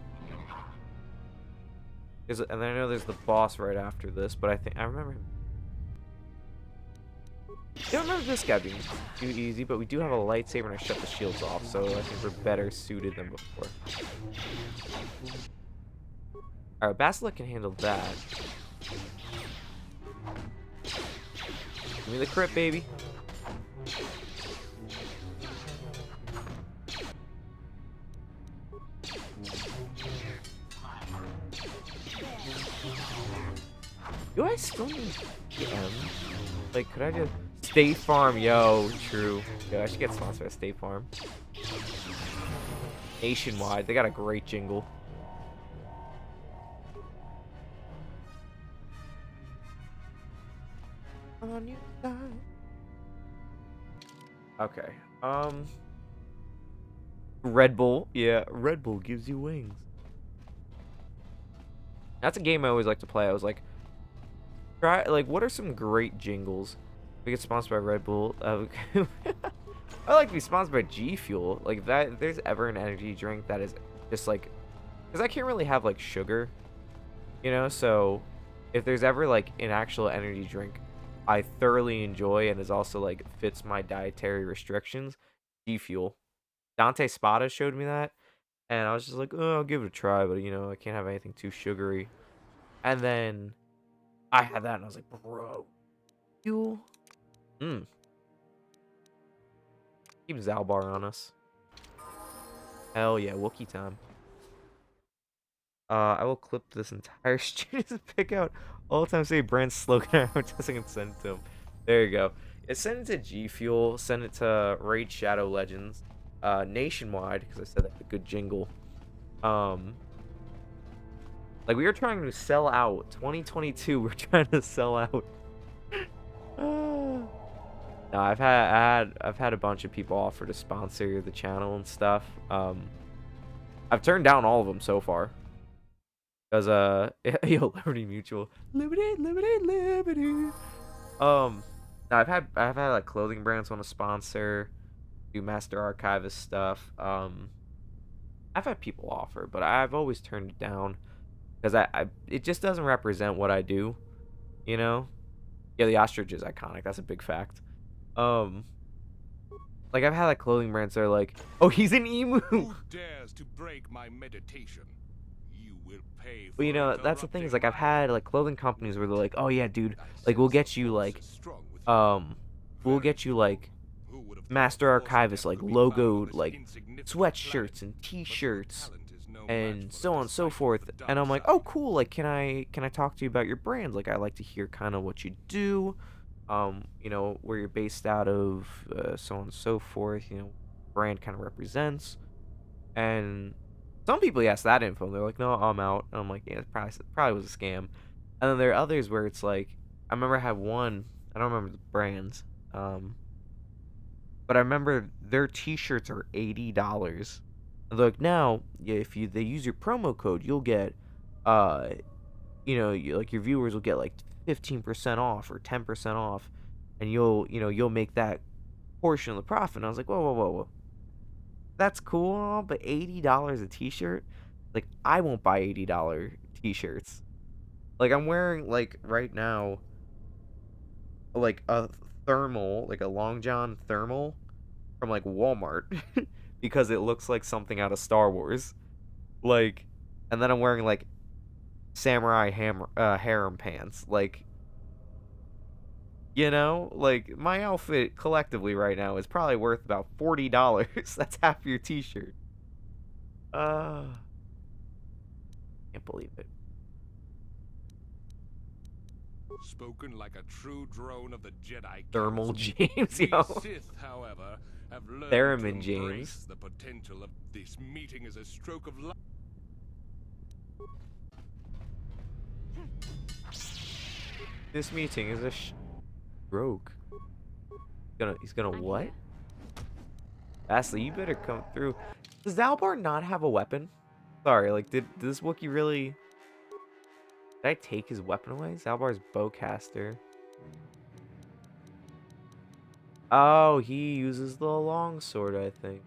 And then I know there's the boss right after this. But I remember him. I don't remember this guy being too easy, but we do have a lightsaber and I shut the shields off, so I think we're better suited than before. Alright, Basilisk can handle that. Give me the crit, baby. Do I still need DM? Like, could I just... State Farm, yo, true. Yo, I should get sponsored by State Farm. Nationwide, they got a great jingle. On your side. Okay, Red Bull, yeah, Red Bull gives you wings. That's a game I always like to play. I was like, what are some great jingles? We get sponsored by Red Bull. I like to be sponsored by G Fuel. Like that, if there's ever an energy drink that is just like, because I can't really have like sugar, you know. So if there's ever like an actual energy drink I thoroughly enjoy and is also like fits my dietary restrictions, G Fuel. Dante Spada showed me that, and I was just like, oh, I'll give it a try, but you know, I can't have anything too sugary. And then I had that, and I was like, bro, Fuel. Keep Zalbar on us. Hell yeah, Wookiee time. I will clip this entire stream to pick out all the time say brand slogan I'm testing and send it to him. There you go. Yeah, send it to G Fuel, send it to Raid Shadow Legends, Nationwide, because I said that's a good jingle. Like, we were trying to sell out. 2022, we're trying to sell out. No, I've had a bunch of people offer to sponsor the channel and stuff. I've turned down all of them so far. Cause yo, Liberty Mutual, Liberty, Liberty, Liberty. No, I've had like clothing brands want to sponsor, do Master Archivist stuff. I've had people offer, but I've always turned it down because it just doesn't represent what I do, you know. Yeah, the ostrich is iconic. That's a big fact. Like I've had like clothing brands that are like, oh, he's an emu. Who dares to break my meditation? You will pay for But you know, that's the thing is like I've had like clothing companies where they're like, oh yeah, dude, like we'll get you like Master Archivist like logoed like sweatshirts and t-shirts and so on and so forth. And I'm like, oh cool, like can I talk to you about your brand? Like I like to hear kind of what you do, you know, where you're based out of, so on and so forth, you know, brand kind of represents. And some people ask that info and they're like, no, I'm out. And I'm like, yeah, it probably was a scam. And then there are others where it's like, I remember I had one, I don't remember the brands, but I remember their t-shirts are $80. And they're like, now, yeah, if they use your promo code, you'll get, you know, like your viewers will get like 15% off or 10% off, and you'll make that portion of the profit. And I was like, whoa, whoa, whoa, whoa. That's cool and all, but $80 a t-shirt? Like, I won't buy $80 t-shirts. Like, I'm wearing, like, right now, like, a thermal, like a Long John thermal from, like, Walmart. Because it looks like something out of Star Wars. Like, and then I'm wearing, like, samurai harem pants. Like, you know? Like, my outfit collectively right now is probably worth about $40. That's half your t-shirt. Can't believe it. Spoken like a true drone of the Jedi Thermal Council. James, We yo. Sith, however, have learned Theremin to embrace James. the potential of this meeting as a stroke of luck. This meeting is a stroke. He's gonna what? Ashley, you better come through. Does Zalbar not have a weapon? Sorry, like, did this Wookiee really... Did I take his weapon away? Zalbar's bowcaster. Oh, he uses the longsword, I think.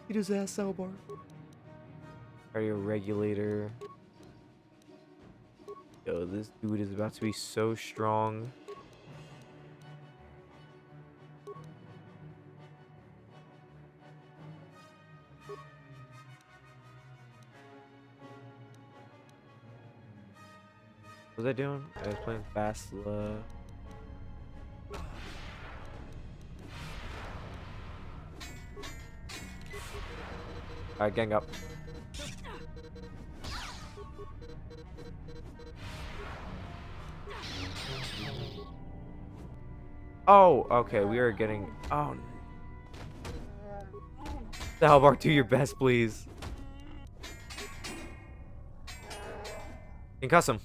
He does that, Zalbar. Cardio regulator. Yo, this dude is about to be so strong. What was I doing? I was playing fast love. Alright, gang up. Oh, okay, we are getting... Oh. Zalbar, do your best, please. Concuss him.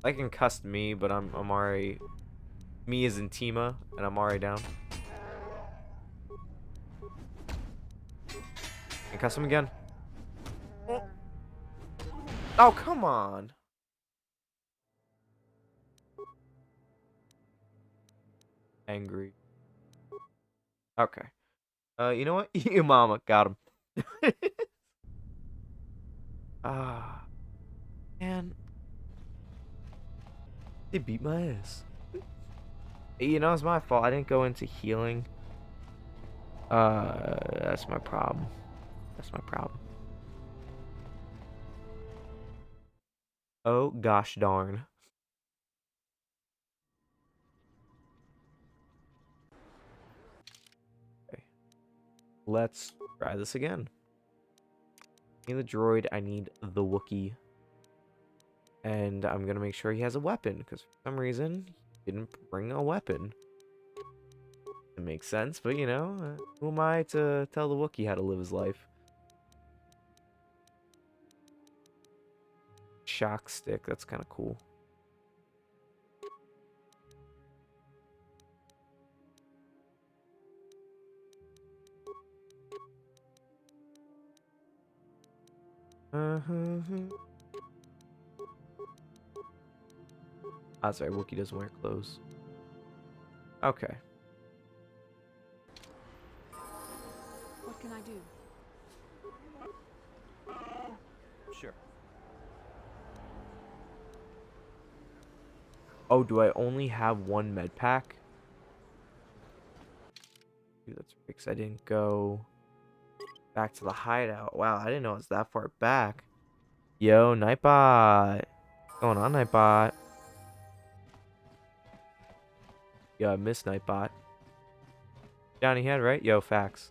I concussed me, but I'm already... Me is in Tima, and I'm already down. Concuss him again. Oh, come on. Angry. Okay. You know what? Your mama got him. Man. They beat my ass. You know, it's my fault. I didn't go into healing. That's my problem. That's my problem. Oh, gosh darn. Okay. Let's try this again. I need the droid. I need the Wookiee. And I'm going to make sure he has a weapon. Because for some reason, he didn't bring a weapon. It makes sense. But, you know, who am I to tell the Wookiee how to live his life? shock stick. That's kind of cool. Ah, sorry, Wookiee doesn't wear clothes. Okay. What can I do? Sure. Oh, do I only have one med pack? Dude, that's because I didn't go back to the hideout. Wow, I didn't know it was that far back. Yo, Nightbot. What's going on, Nightbot? Yo, I miss Nightbot. Johnny Head, right? Yo, facts.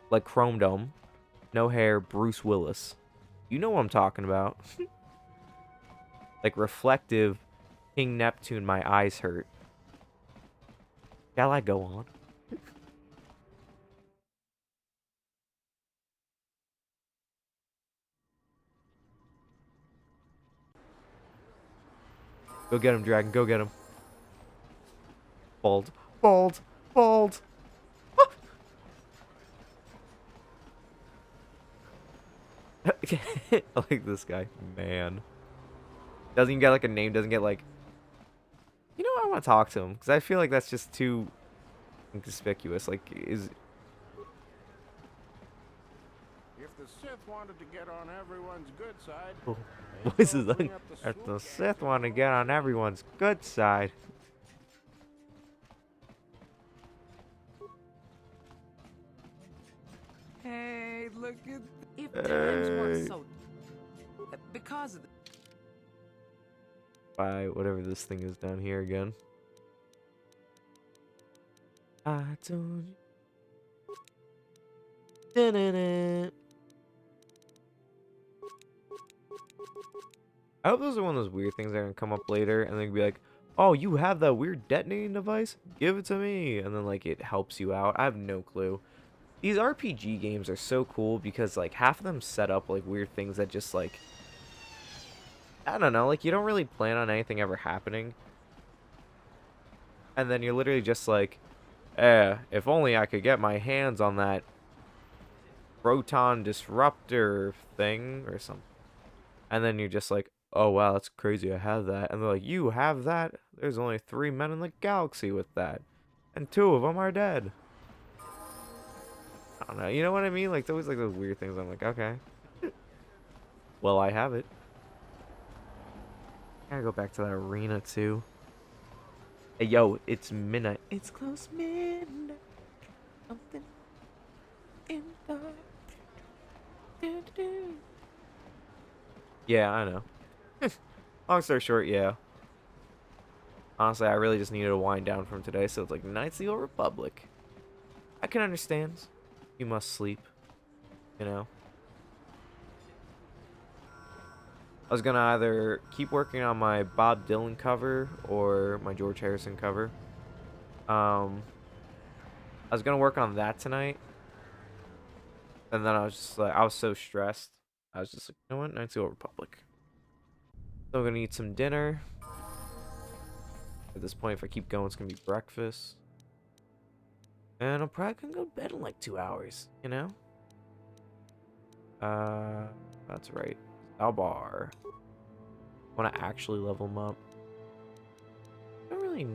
Like Chrome Dome. No hair, Bruce Willis. You know what I'm talking about. Like reflective King Neptune, my eyes hurt. Shall I go on? Go get him, Dragon. Go get him. Bald. Bald. Bald. I like this guy. Man. Doesn't even get like a name. Doesn't get like... You know what? I want to talk to him. Because I feel like that's just too inconspicuous. Like, is... If the Sith wanted to get on everyone's good side... Oh, this is like... If the Sith want to get on everyone's good side... Hey, look at... If times weren't so... Because of... By whatever this thing is down here again. I told you. Da-da-da. I hope those are one of those weird things that are gonna come up later and then be like, oh, you have that weird detonating device? Give it to me. And then like it helps you out. I have no clue. These RPG games are so cool because like half of them set up like weird things that just like, I don't know, like you don't really plan on anything ever happening. And then you're literally just like, if only I could get my hands on that proton disruptor thing or something. And then you're just like, oh wow, that's crazy, I have that. And they're like, you have that? There's only 3 men in the galaxy with that. And 2 of them are dead. I don't know, you know what I mean? Like, it's always like those weird things. I'm like, okay. Well, I have it. I gotta go back to that arena too. Hey, yo, it's midnight. It's close midnight. Something in the... Yeah, I know. Long story short, yeah. Honestly, I really just needed to wind down from today, so it's like Knights of the Old Republic. I can understand. You must sleep. You know? I was gonna either keep working on my Bob Dylan cover or my George Harrison cover. I was gonna work on that tonight. And then I was just like, I was so stressed. I was just like, you know what? Knights of the Old Republic. So I'm gonna eat some dinner. At this point, if I keep going, it's gonna be breakfast. And I'm probably gonna go to bed in like 2 hours, you know? That's right. Albar. Want to actually level him up? I don't really...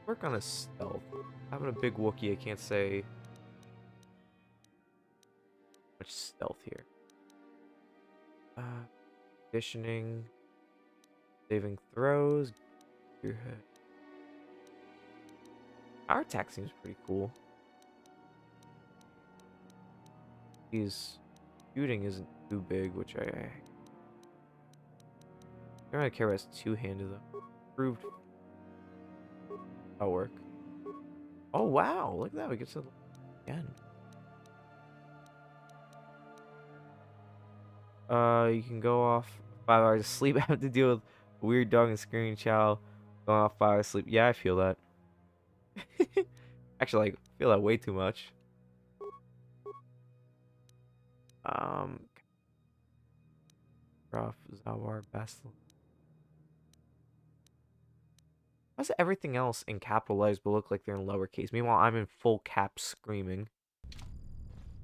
Work on his stealth. Having a big Wookiee, I can't say... much stealth here. Conditioning. Saving throws. Your head. Our attack seems pretty cool. His shooting isn't too big, which I don't really care about his two-handed though. Improved. That'll work. Oh wow! Look at that. We get to the end. You can go off 5 hours of sleep. I have to deal with a weird dog and screaming child. Going off 5 hours of sleep. Yeah, I feel that. Actually, like, I feel that way too much. Rough, Zawar, Bastel. Why does everything else in capital letters but look like they're in lowercase? Meanwhile, I'm in full caps screaming.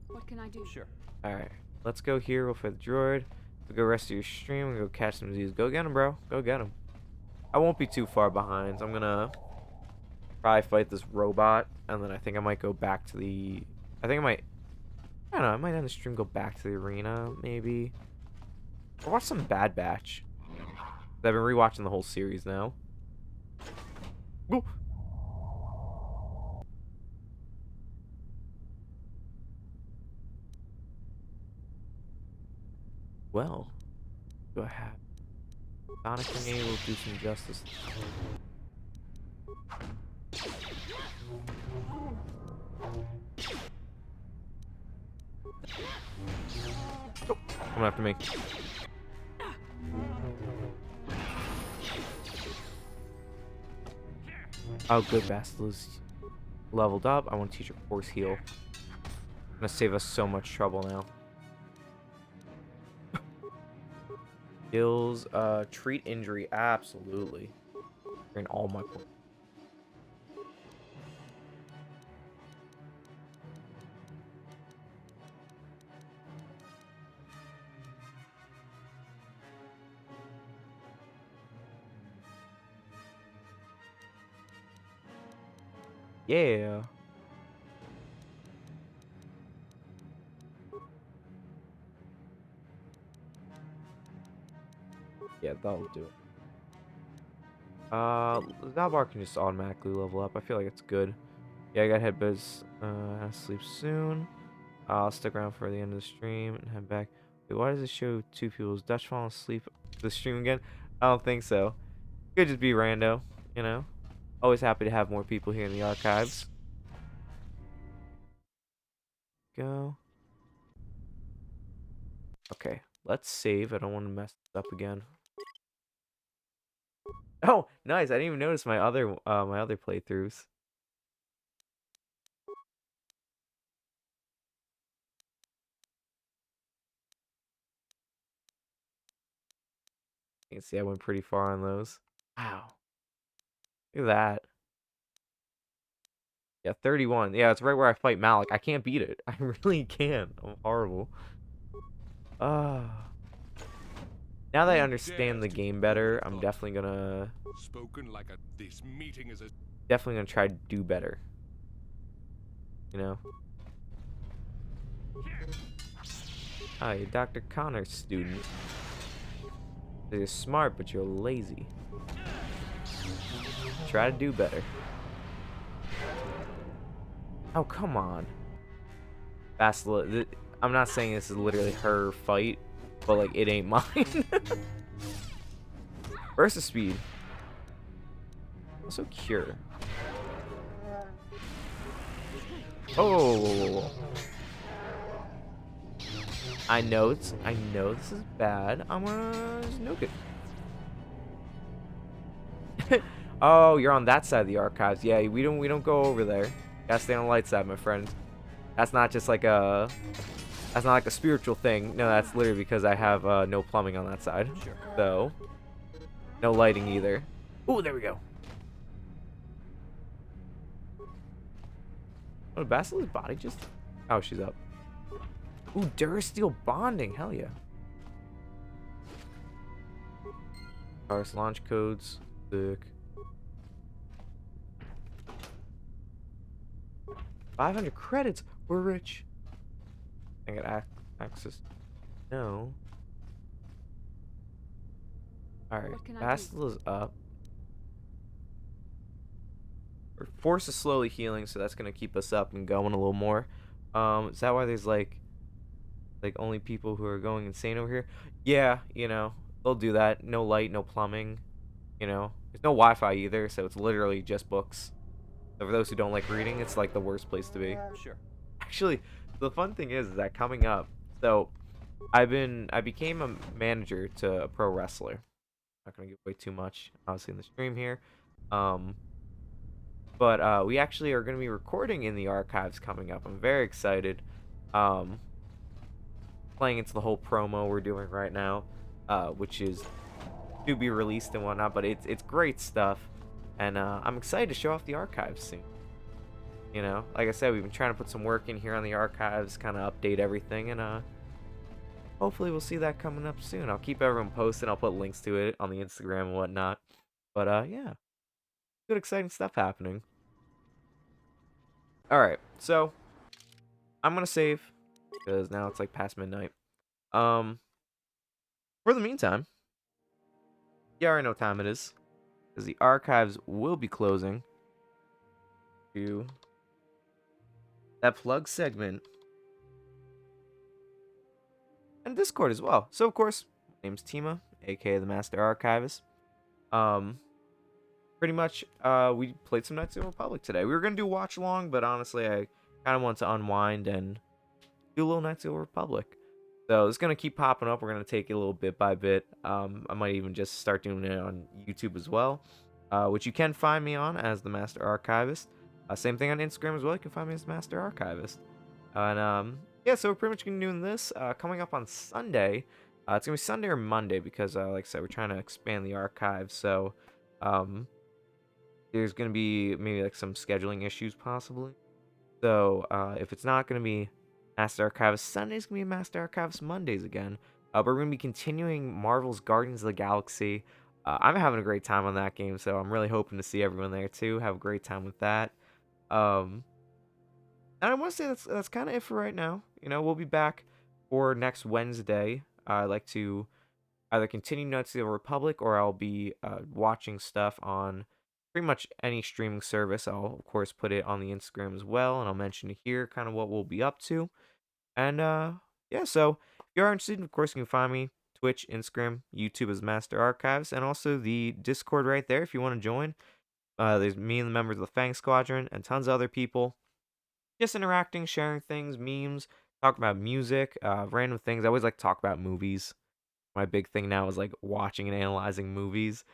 What can I do? Sure. Alright, let's go here. We'll fight the droid. We'll go rest of your stream. We'll go catch some Z's. Go get him, bro. Go get him. I won't be too far behind. I'm gonna probably fight this robot, and then I think I might go back to the... I don't know, I might end the stream, go back to the arena, maybe. Or watch some Bad Batch. I've been rewatching the whole series now. Ooh. Well, do I have Sonic Grenade? Will do some justice. Oh, come after me. Oh, good. Bastila's leveled up. I want to teach her Force Heal. Gonna save us so much trouble now. Skills, treat injury, absolutely. In all my points. Yeah. Yeah, that'll do it. Zalbar can just automatically level up. I feel like it's good. Yeah, I got headbeds. Have to sleep soon. I'll stick around for the end of the stream and head back. Wait, why does it show two people? Is Dutch falling asleep the stream again? I don't think so. Could just be rando, you know? Always happy to have more people here in the archives. Go. Okay, let's save. I don't want to mess this up again. Oh, nice! I didn't even notice my other playthroughs. You can see I went pretty far on those. Wow, look at that. Yeah, 31. Yeah, it's right where I fight Malik. I can't beat it. I really can't. I'm horrible. Now that I understand the game better, I'm definitely gonna try to do better. You know? Oh, you're Dr. Connor's student. You're smart, but you're lazy. Try to do better. Oh, come on. Bastila, I'm not saying this is literally her fight, but like it ain't mine. Versus speed. Also cure. Oh, I know this is bad. I'm gonna just nuke it. Oh, you're on that side of the archives. Yeah, we don't go over there. Gotta stay on the light side, my friend. That's not just like a spiritual thing. No, that's literally because I have no plumbing on that side. Sure. So no lighting either. Oh, there we go. Oh, Basila's body just... Oh, she's up. Ooh, Durasteel bonding. Hell yeah. Cars launch codes. Sick. 500 credits. We're rich. I got access. No. Alright. Bastila's up. Force is slowly healing, so that's gonna keep us up and going a little more. Is that why there's like only people who are going insane over here? Yeah, you know, they'll do that. No light, no plumbing. You know, there's no Wi-Fi either, so it's literally just books. So for those who don't like reading, it's like the worst place to be. Sure. Actually, the fun thing is that coming up, so I became a manager to a pro wrestler. Not gonna give away too much, obviously, in the stream here. But we actually are going to be recording in the archives coming up. I'm very excited. playing into the whole promo we're doing right now, which is to be released and whatnot. But it's great stuff, and I'm excited to show off the archives soon. You know, like I said, we've been trying to put some work in here on the archives, kind of update everything, and hopefully we'll see that coming up soon. I'll keep everyone posted. I'll put links to it on the Instagram and whatnot. But yeah, good exciting stuff happening. All right, so I'm gonna save because now it's like past midnight. For the meantime, you already know what time it is, because the archives will be closing to that plug segment and Discord as well. So of course, my name's Tima, aka the Master Archivist. Pretty much, we played some Knights of the Republic today. We were gonna do watch along, but honestly, I kind of want to unwind and do a little Knights of the Republic. So it's gonna keep popping up. We're gonna take it a little bit by bit. I might even just start doing it on YouTube as well, which you can find me on as the Master Archivist. Same thing on Instagram as well. You can find me as Master Archivist. And yeah, so we're pretty much gonna be doing this coming up on Sunday. It's gonna be Sunday or Monday because, like I said, we're trying to expand the archive. So there's gonna be maybe like some scheduling issues possibly. So if it's not gonna be Master Archivist Sundays, gonna be Master Archivist Mondays again. But we're gonna be continuing Marvel's Guardians of the Galaxy. I'm having a great time on that game, so I'm really hoping to see everyone there too. Have a great time with that. And I want to say that's kind of it for right now. You know, we'll be back for next Wednesday. I'd like to either continue Knights of the Republic, or I'll be watching stuff on pretty much any streaming service. I'll of course put it on the Instagram as well, and I'll mention here kind of what we'll be up to. And yeah, so if you are interested, of course you can find me Twitch, Instagram, YouTube as Master Archives, and also the Discord right there if you want to join. There's me and the members of the Fang Squadron and tons of other people just interacting, sharing things, memes, talk about music, random things. I always like to talk about movies. My big thing now is like watching and analyzing movies.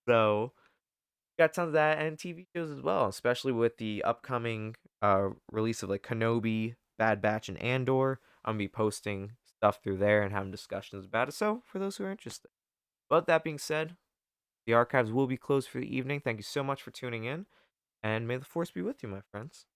So got tons of that and TV shows as well, especially with the upcoming release of like Kenobi, Bad Batch, and Andor. I'm gonna be posting stuff through there and having discussions about it. So for those who are interested. But that being said, the archives will be closed for the evening. Thank you so much for tuning in, and may the force be with you, my friends.